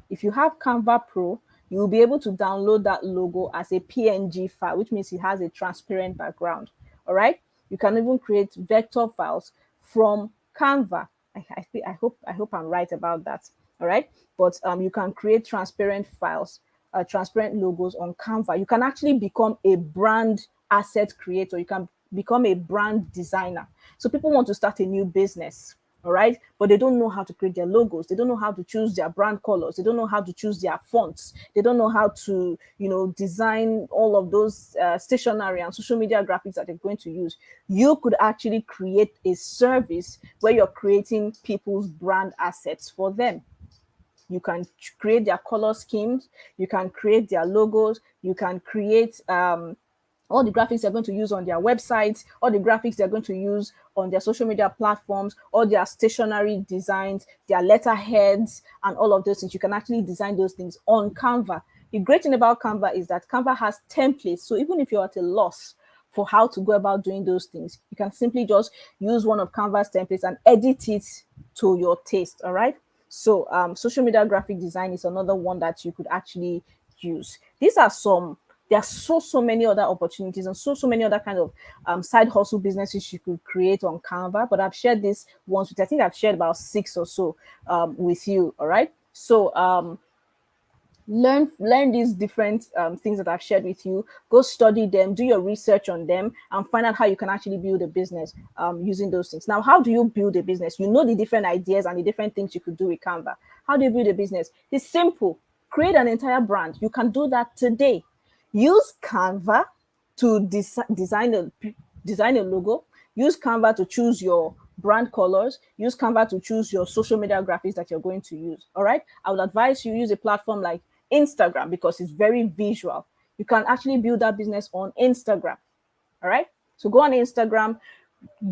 If you have Canva Pro, you will be able to download that logo as a PNG file, which means it has a transparent background. All right. You can even create vector files from Canva. I hope I'm right about that. All right. But you can create transparent files, transparent logos on Canva. You can actually become a brand asset creator. You can become a brand designer. So people want to start a new business. All right, but they don't know how to create their logos. They don't know how to choose their brand colors. They don't know how to choose their fonts. They don't know how to, design all of those stationery and social media graphics that they're going to use. You could actually create a service where you're creating people's brand assets for them. You can create their color schemes. You can create their logos. You can create all the graphics they're going to use on their websites, all the graphics they're going to use on their social media platforms, all their stationery designs, their letterheads, and all of those things. You can actually design those things on Canva. The great thing about Canva is that Canva has templates. So even if you're at a loss for how to go about doing those things, you can simply just use one of Canva's templates and edit it to your taste. All right. So social media graphic design is another one that you could actually use. These are some. There are so many other opportunities and so many other kind of side hustle businesses you could create on Canva. But I've shared this once with, I think I've shared about 6 or so with you. All right. So learn these different things that I've shared with you. Go study them, do your research on them, and find out how you can actually build a business using those things. Now, how do you build a business? You know the different ideas and the different things you could do with Canva. How do you build a business? It's simple. Create an entire brand. You can do that today. Use Canva to design a logo. Use Canva to choose your brand colors. Use Canva to choose your social media graphics that you're going to use. All right. I would advise you use a platform like Instagram because it's very visual. You can actually build that business on Instagram. All right. So go on Instagram,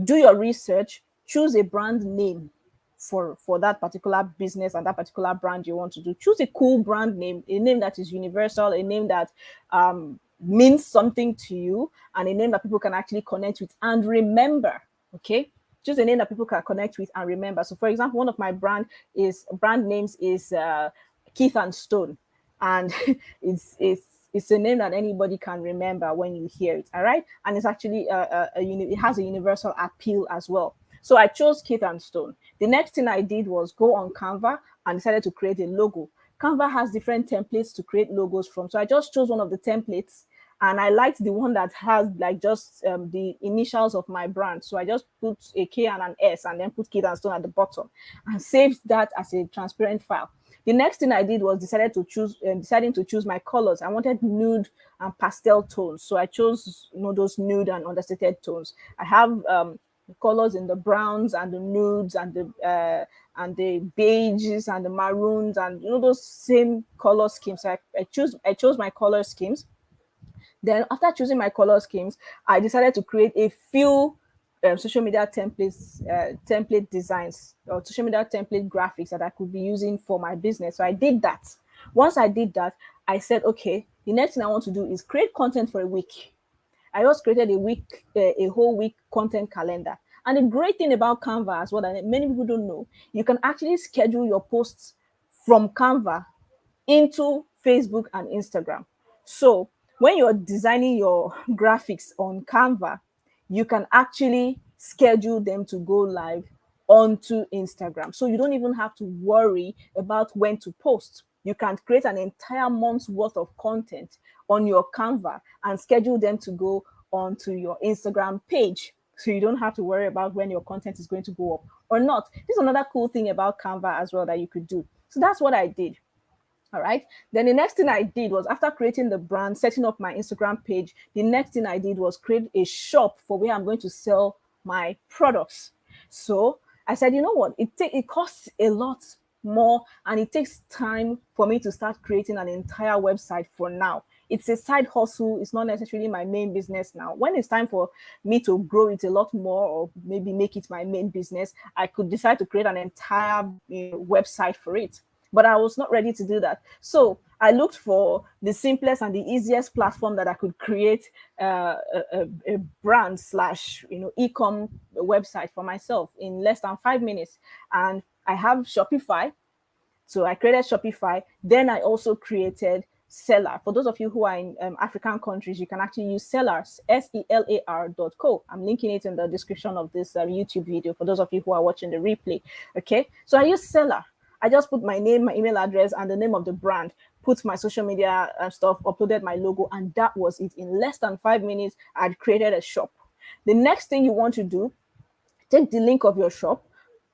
do your research, choose a brand name for that particular business and that particular brand you want to do. Choose a cool brand name, a name that is universal, a name that means something to you, and a name that people can actually connect with and remember. Okay. Choose a name that people can connect with and remember. So, for example, one of my brand names is Keith and Stone, and it's a name that anybody can remember when you hear it. All right, and it's actually it has a universal appeal as well. So I chose Keith and Stone. The next thing I did was go on Canva and decided to create a logo. Canva has different templates to create logos from, so I just chose one of the templates. And I liked the one that has like just the initials of my brand. So I just put a K and an S and then put Keith and Stone at the bottom and saved that as a transparent file. The next thing I did was deciding to choose my colors. I wanted nude and pastel tones. So I chose those nude and understated tones. I have colors in the browns and the nudes and the beiges and the maroons and those same color schemes. So I chose my color schemes. Then after choosing my color schemes, I decided to create a few social media template designs or social media template graphics that I could be using for my business. So I did that. Once I did that, I said, okay, the next thing I want to do is create content for a week. I just created a whole week content calendar. And the great thing about Canva as well, that many people don't know, you can actually schedule your posts from Canva into Facebook and Instagram. So when you're designing your graphics on Canva, you can actually schedule them to go live onto Instagram. So you don't even have to worry about when to post. You can create an entire month's worth of content on your Canva and schedule them to go onto your Instagram page. So you don't have to worry about when your content is going to go up or not. This is another cool thing about Canva as well that you could do. So that's what I did. All right. Then the next thing I did was, after creating the brand, setting up my Instagram page, the next thing I did was create a shop for where I'm going to sell my products. So I said, you know what? It costs a lot more and it takes time for me to start creating an entire website for now. It's a side hustle. It's not necessarily my main business now. When it's time for me to grow it a lot more or maybe make it my main business, I could decide to create an entire website for it. But I was not ready to do that. So I looked for the simplest and the easiest platform that I could create a brand slash e-com website for myself in less than 5 minutes. And I have Shopify. So I created Shopify. Then I also created Seller. For those of you who are in African countries, you can actually use Seller, SELAR.co. I'm linking it in the description of this YouTube video for those of you who are watching the replay. Okay, so I use Seller. I just put my name, my email address, and the name of the brand, put my social media stuff, uploaded my logo, and that was it. In less than 5 minutes, I'd created a shop. The next thing you want to do, take the link of your shop,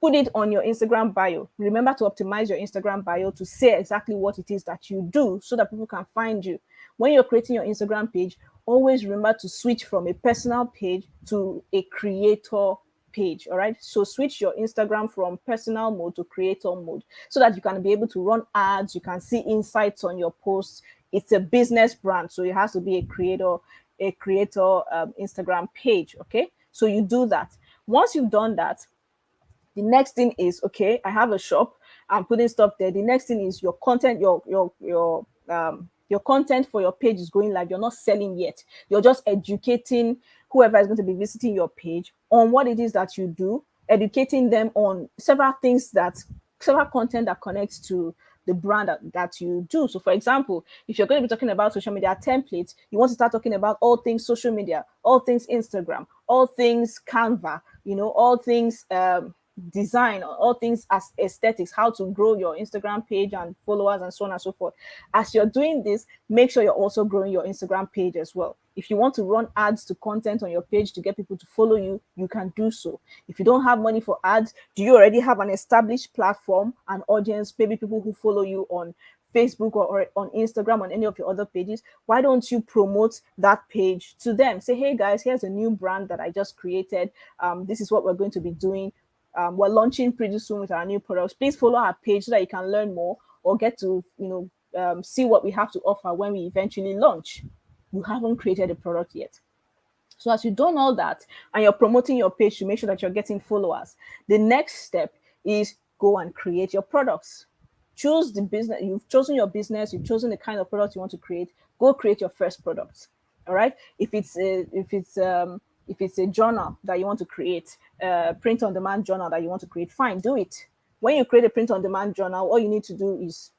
put it on your Instagram bio. Remember to optimize your Instagram bio to say exactly what it is that you do so that people can find you. When you're creating your Instagram page, always remember to switch from a personal page to a creator page. All right, so switch your Instagram from personal mode to creator mode so that you can be able to run ads, you can see insights on your posts. It's a business brand, so it has to be a creator Instagram page. Okay, so you do that. Once you've done that, the next thing is, okay, I have a shop, I'm putting stuff there. The next thing is your content, your content for your page is going live. You're not selling yet. You're just educating whoever is going to be visiting your page on what it is that you do, educating them on several content that connects to the brand that you do. So, for example, if you're going to be talking about social media templates, you want to start talking about all things social media, all things Instagram, all things Canva, all things design, all things as aesthetics, how to grow your Instagram page and followers and so on and so forth. As you're doing this, make sure you're also growing your Instagram page as well. If you want to run ads to content on your page to get people to follow you, you can do so. If you don't have money for ads, do you already have an established platform, an audience, maybe people who follow you on Facebook or on Instagram, on any of your other pages? Why don't you promote that page to them? Say, hey guys, here's a new brand that I just created. This is what we're going to be doing. We're launching pretty soon with our new products. Please follow our page so that you can learn more or get to see what we have to offer when we eventually launch. You haven't created a product yet. So as you've done all that and you're promoting your page to make sure that you're getting followers, the next step is go and create your products. Choose the business. You've chosen your business. You've chosen the kind of product you want to create. Go create your first product. All right. If it's a journal that you want to create, print on demand journal that you want to create, fine, do it. When you create a print on demand journal, all you need to do is,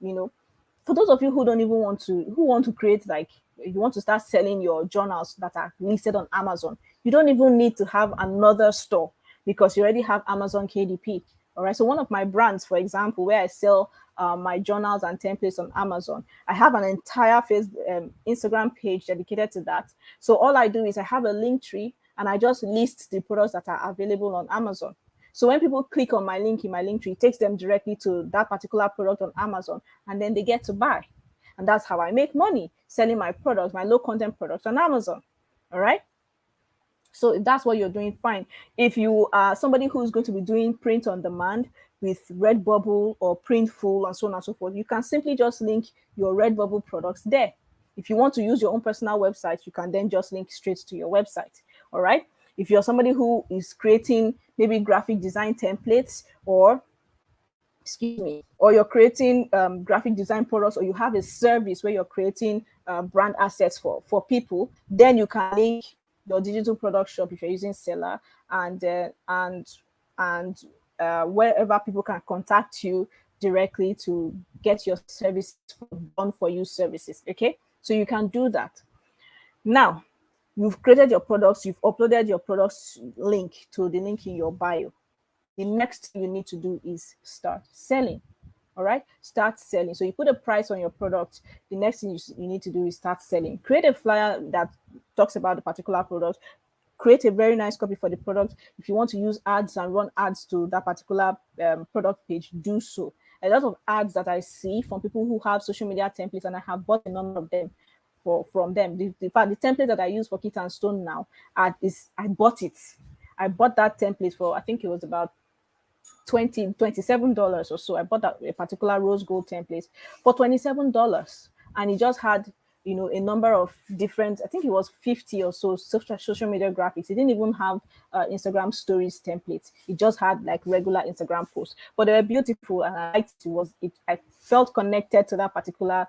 for those of you who don't even want to create, like, you want to start selling your journals that are listed on Amazon, you don't even need to have another store because you already have Amazon KDP. All right. So one of my brands, for example, where I sell my journals and templates on Amazon, I have an entire Instagram page dedicated to that. So all I do is I have a link tree and I just list the products that are available on Amazon. So when people click on my link in my link tree, it takes them directly to that particular product on Amazon, and then they get to buy. And that's how I make money, selling my products, my low content products on Amazon. All right. So if that's what you're doing, fine. If you are somebody who's going to be doing print on demand with Redbubble or Printful and so on and so forth, you can simply just link your Redbubble products there. If you want to use your own personal website, you can then just link straight to your website. All right. If you're somebody who is creating maybe graphic design templates or you're creating graphic design products, or you have a service where you're creating brand assets for people, then you can link your digital product shop if you're using Seller and wherever people can contact you directly to get your service done for you services. Okay, so you can do that. Now, you've created your products, you've uploaded your products link to the link in your bio. The next thing you need to do is start selling. All right, start selling. So you put a price on your product. The next thing you need to do is start selling. Create a flyer that talks about the particular product. Create a very nice copy for the product. If you want to use ads and run ads to that particular product page, do so. A lot of ads that I see from people who have social media templates, and I have bought a number of them from them. The template that I use for Kit and Stone now, I bought it. I bought that template for, I think it was about $27 or so. I bought a particular rose gold template for $27, and it just had a number of different, I think it was 50 or so social media graphics. It didn't even have Instagram stories templates. It just had like regular Instagram posts, but they were beautiful, and I liked it. I felt connected to that particular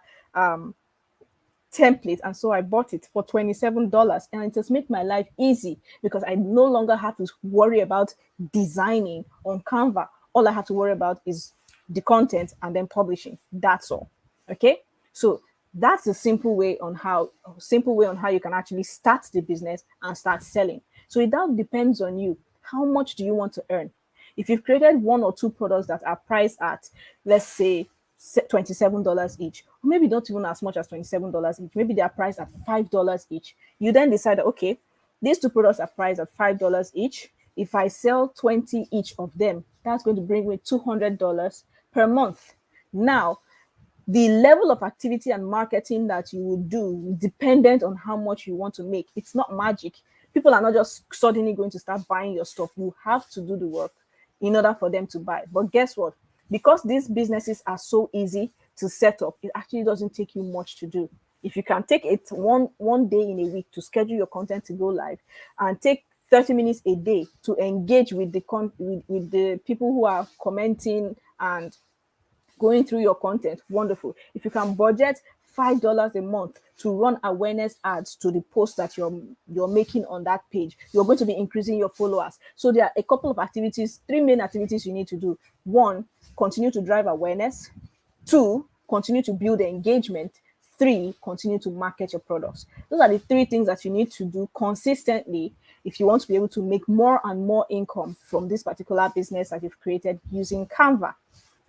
template, and so I bought it for $27, and it just made my life easy because I no longer have to worry about designing on Canva. All I have to worry about is the content and then publishing. That's all. Okay, so that's a simple way on how you can actually start the business and start selling. So it all depends on you. How much do you want to earn? If you've created one or two products that are priced at, let's say, $27 each, or maybe not even as much as $27 each, maybe they are priced at $5 each, you then decide that, okay, these two products are priced at $5 each. If I sell 20 each of them, that's going to bring me $200 per month. Now, the level of activity and marketing that you will do is dependent on how much you want to make. It's not magic. People are not just suddenly going to start buying your stuff. You have to do the work in order for them to buy. But guess what? Because these businesses are so easy to set up, it actually doesn't take you much to do. If you can take it one day in a week to schedule your content to go live, and take 30 minutes a day to engage with the people who are commenting and going through your content, wonderful. If you can budget $5 a month to run awareness ads to the post that you're making on that page. You're going to be increasing your followers. So there are a couple of activities, 3 main activities you need to do. 1, continue to drive awareness. 2, continue to build engagement. 3, continue to market your products. Those are the 3 things that you need to do consistently if you want to be able to make more and more income from this particular business that you've created using Canva.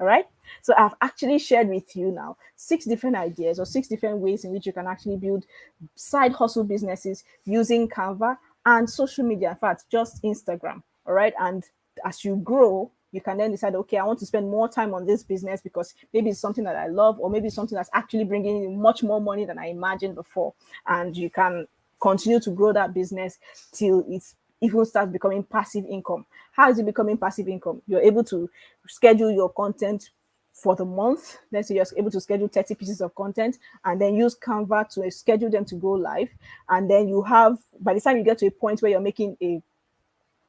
All right. So I've actually shared with you now 6 different ideas or 6 different ways in which you can actually build side hustle businesses using Canva and social media. In fact, just Instagram. All right. And as you grow, you can then decide, okay, I want to spend more time on this business because maybe it's something that I love, or maybe it's something that's actually bringing in much more money than I imagined before. And you can continue to grow that business till it's even starts becoming passive income. How is it becoming passive income? You're able to schedule your content for the month. Let's say you're able to schedule 30 pieces of content and then use Canva to schedule them to go live. And then you have, by the time you get to a point where you're making a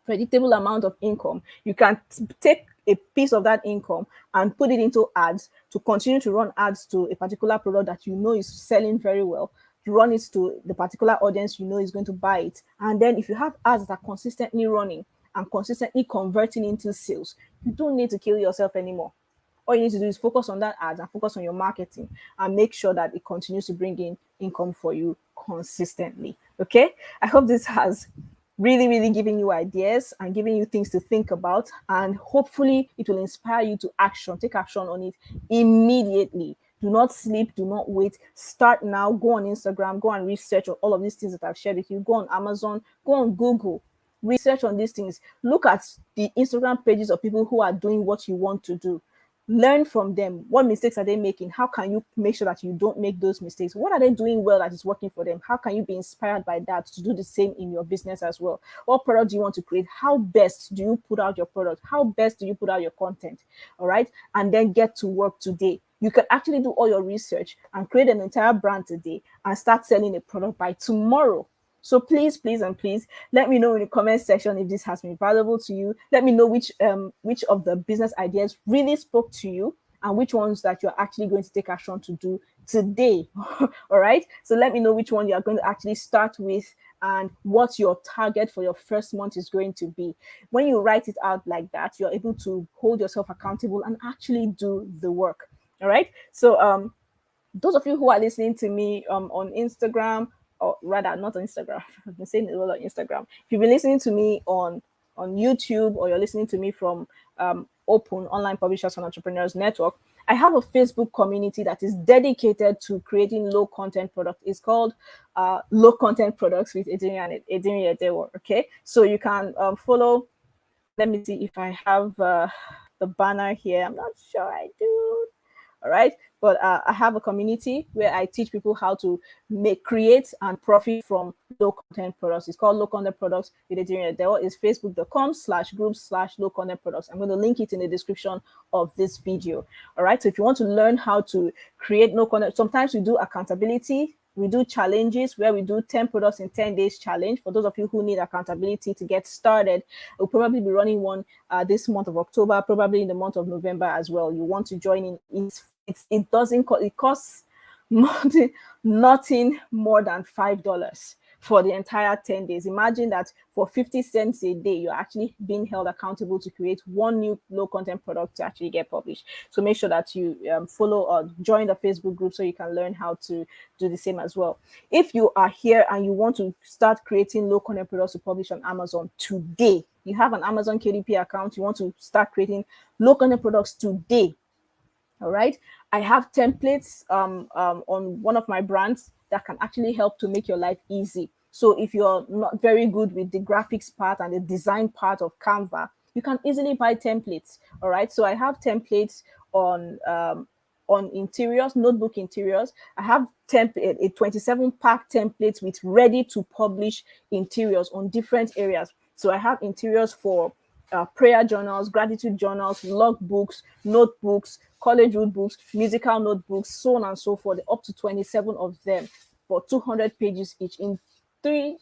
predictable amount of income, you can take a piece of that income and put it into ads to continue to run ads to a particular product that you know is selling very well. You run it to the particular audience you know is going to buy it. And then if you have ads that are consistently running and consistently converting into sales, you don't need to kill yourself anymore. All you need to do is focus on that ad and focus on your marketing and make sure that it continues to bring in income for you consistently. Okay. I hope this has really giving you ideas and giving you things to think about, and hopefully it will inspire you to take action on it immediately. Do not sleep, do not wait. Start now. Go on Instagram, go and research on all of these things that I've shared with you. Go on Amazon, go on Google, research on these things. Look at the Instagram pages of people who are doing what you want to do. Learn from them. What mistakes are they making? How can you make sure that you don't make those mistakes? What are they doing well that is working for them? How can you be inspired by that to do the same in your business as well? What product do you want to create? How best do you put out your product? How best do you put out your content? All right. And then get to work today. You can actually do all your research and create an entire brand today and start selling a product by tomorrow. So please let me know in the comment section if this has been valuable to you. Let me know which of the business ideas really spoke to you and which ones that you're actually going to take action to do today. All right. So let me know which one you're going to actually start with and what your target for your first month is going to be. When you write it out like that, you're able to hold yourself accountable and actually do the work. All right. So those of you who are listening to me on Instagram, or rather not on Instagram, I've been saying it a lot on Instagram. If you've been listening to me on YouTube, or you're listening to me from Open Online Publishers and Entrepreneurs Network, I have a Facebook community that is dedicated to creating low content products. It's called Low Content Products with Edirin and Edewor. Okay, so you can follow. Let me see if I have the banner here. I'm not sure I do. All right. But I have a community where I teach people how to create and profit from low content products. It's called Low Content Products with Edewor. There is facebook.com/groups/low content products. I'm going to link it in the description of this video. All right. So if you want to learn how to create no content, sometimes we do accountability. We do challenges where we do 10 products in 10 days challenge. For those of you who need accountability to get started, we'll probably be running one this month of October, probably in the month of November as well. You want to join in. It doesn't cost, it costs nothing more than $5 for the entire 10 days. Imagine that for 50 cents a day, you're actually being held accountable to create one new low content product to actually get published. So make sure that you follow or join the Facebook group so you can learn how to do the same as well. If you are here and you want to start creating low content products to publish on Amazon today, you have an Amazon KDP account, you want to start creating low content products today. All right, I have templates on one of my brands that can actually help to make your life easy. So if you're not very good with the graphics part and the design part of Canva, you can easily buy templates. All right, so I have templates on interiors, notebook interiors. I have a 27-pack templates with ready to publish interiors on different areas. So I have interiors for prayer journals, gratitude journals, logbooks, notebooks, college root books, musical notebooks, so on and so forth, up to 27 of them for 200 pages each in 2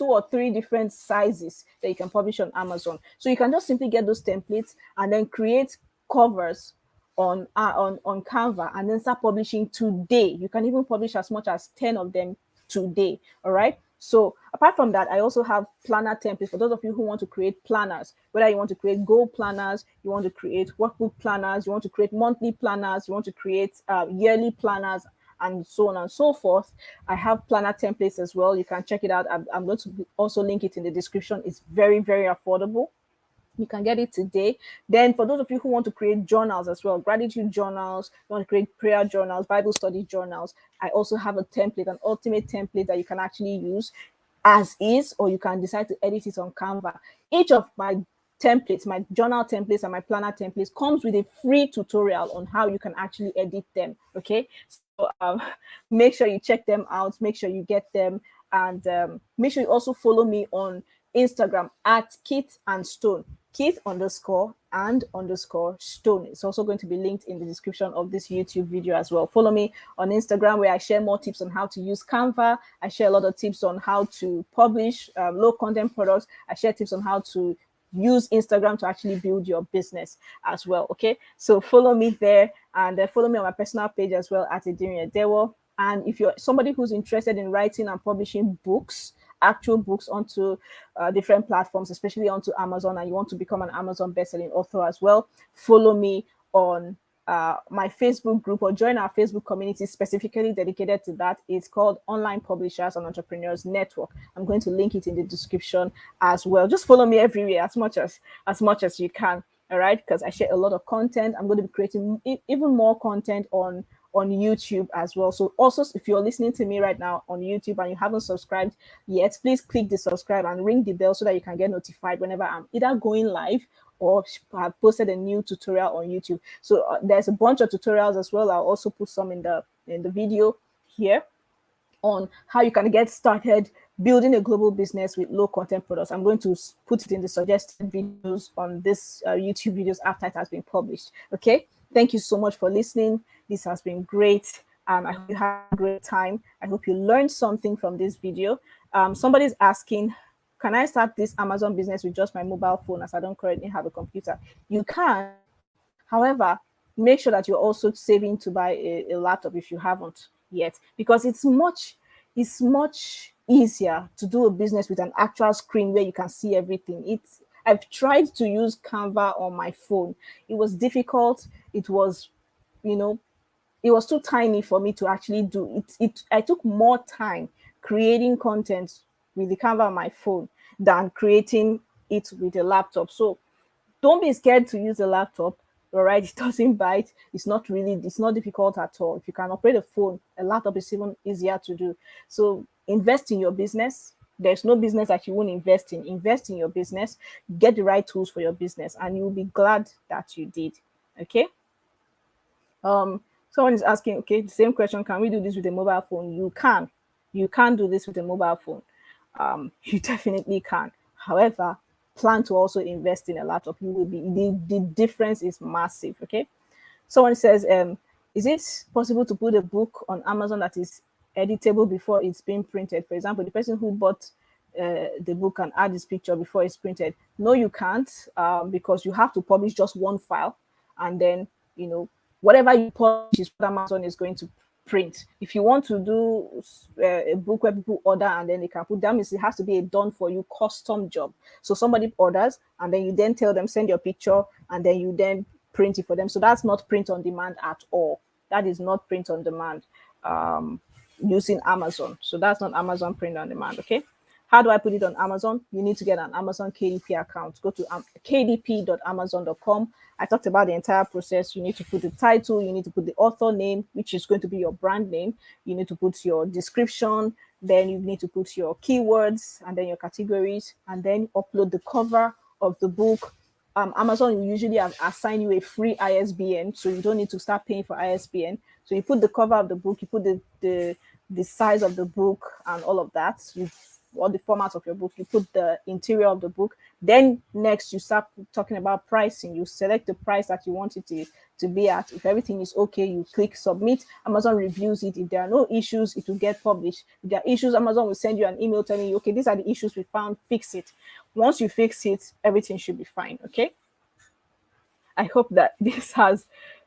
or 3 different sizes that you can publish on Amazon. So you can just simply get those templates and then create covers on Canva and then start publishing today. You can even publish as much as 10 of them today. All right. So apart from that, I also have planner templates for those of you who want to create planners, whether you want to create goal planners, you want to create workbook planners, you want to create monthly planners, you want to create yearly planners, and so on and so forth. I have planner templates as well. You can check it out. I'm going to also link it in the description. It's very, very affordable. You can get it today. Then for those of you who want to create journals as well, gratitude journals, you want to create prayer journals, Bible study journals, I also have a template, an ultimate template that you can actually use as is, or you can decide to edit it on Canva. Each of my templates, my journal templates and my planner templates, comes with a free tutorial on how you can actually edit them. Okay, so make sure you check them out, make sure you get them, and make sure you also follow me on Instagram at Kit and Stone. Kit _and_ Stone. It's also going to be linked in the description of this YouTube video as well. Follow me on Instagram, where I share more tips on how to use Canva. I share a lot of tips on how to publish low content products. I share tips on how to use Instagram to actually build your business as well. Okay, so follow me there, and follow me on my personal page as well at Edewor. And if you're somebody who's interested in writing and publishing books, actual books onto different platforms, especially onto Amazon, and you want to become an Amazon bestselling author as well, follow me on my Facebook group, or join our Facebook community specifically dedicated to that. It's called Online Publishers and Entrepreneurs Network. I'm going to link it in the description as well. Just follow me everywhere as much as you can. All right, because I share a lot of content. I'm going to be creating even more content on YouTube as well. So also, if you're listening to me right now on YouTube and you haven't subscribed yet, please click the subscribe and ring the bell so that you can get notified whenever I'm either going live or have posted a new tutorial on YouTube. So there's a bunch of tutorials as well. I'll also put some in the video here on how you can get started building a global business with low content products. I'm going to put it in the suggested videos on this YouTube videos after it has been published. Okay, thank you so much for listening. This has been great. I hope you had a great time. I hope you learned something from this video. Somebody's asking, can I start this Amazon business with just my mobile phone, as I don't currently have a computer? You can. However, make sure that you're also saving to buy a laptop if you haven't yet, because it's much easier to do a business with an actual screen where you can see everything. I've tried to use Canva on my phone. It was difficult. It was, it was too tiny for me to actually do it. I took more time creating content with the Canva on my phone than creating it with a laptop. So don't be scared to use a laptop. All right, it doesn't bite. It's not difficult at all. If you can operate a phone, a laptop is even easier to do. So invest in your business. There's no business that you won't invest in. Invest in your business, get the right tools for your business, and you'll be glad that you did. Okay. Someone is asking, okay, the same question, can we do this with a mobile phone? You can do this with a mobile phone. You definitely can. However, plan to also invest in a laptop. You will be the difference is massive. Okay. Someone says, is it possible to put a book on Amazon that is editable before it's being printed? For example, the person who bought the book can add this picture before it's printed. No, you can't, because you have to publish just one file, and then whatever you publish is what Amazon is going to print. If you want to do a book where people order and then they can put them, it has to be a done for you custom job. So somebody orders and then you then tell them, send your picture, and then you then print it for them. So that's not print on demand at all. That is not print on demand using Amazon. So that's not Amazon print on demand. Okay. How do I put it on Amazon? You need to get an Amazon KDP account. Go to kdp.amazon.com. I talked about the entire process. You need to put the title, you need to put the author name, which is going to be your brand name. You need to put your description, then you need to put your keywords and then your categories, and then upload the cover of the book. Amazon will usually assign you a free ISBN, so you don't need to start paying for ISBN. So you put the cover of the book, you put the size of the book and all of that. All the formats of your book, you put the interior of the book. Then next you start talking about pricing. You select the price that you want it to be at. If everything is okay, you click submit. Amazon reviews it. If there are no issues, it will get published. If there are issues, Amazon will send you an email telling you, okay, these are the issues we found, fix it. Once you fix it, everything should be fine. Okay. I hope that this has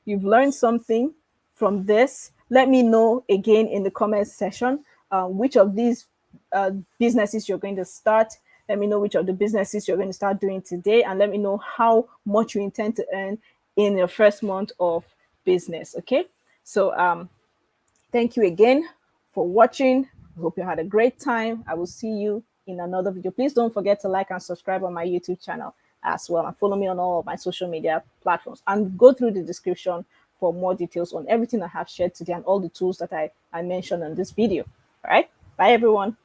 you've learned something from this. Let me know again in the comments section which of these businesses you're going to start. Let me know which of the businesses you're going to start doing today, and let me know how much you intend to earn in your first month of business. Okay, so thank you again for watching. I hope you had a great time. I will see you in another video. Please don't forget to like and subscribe on my YouTube channel as well, and follow me on all of my social media platforms, and go through the description for more details on everything I have shared today and all the tools that I mentioned in this video. All right, bye everyone.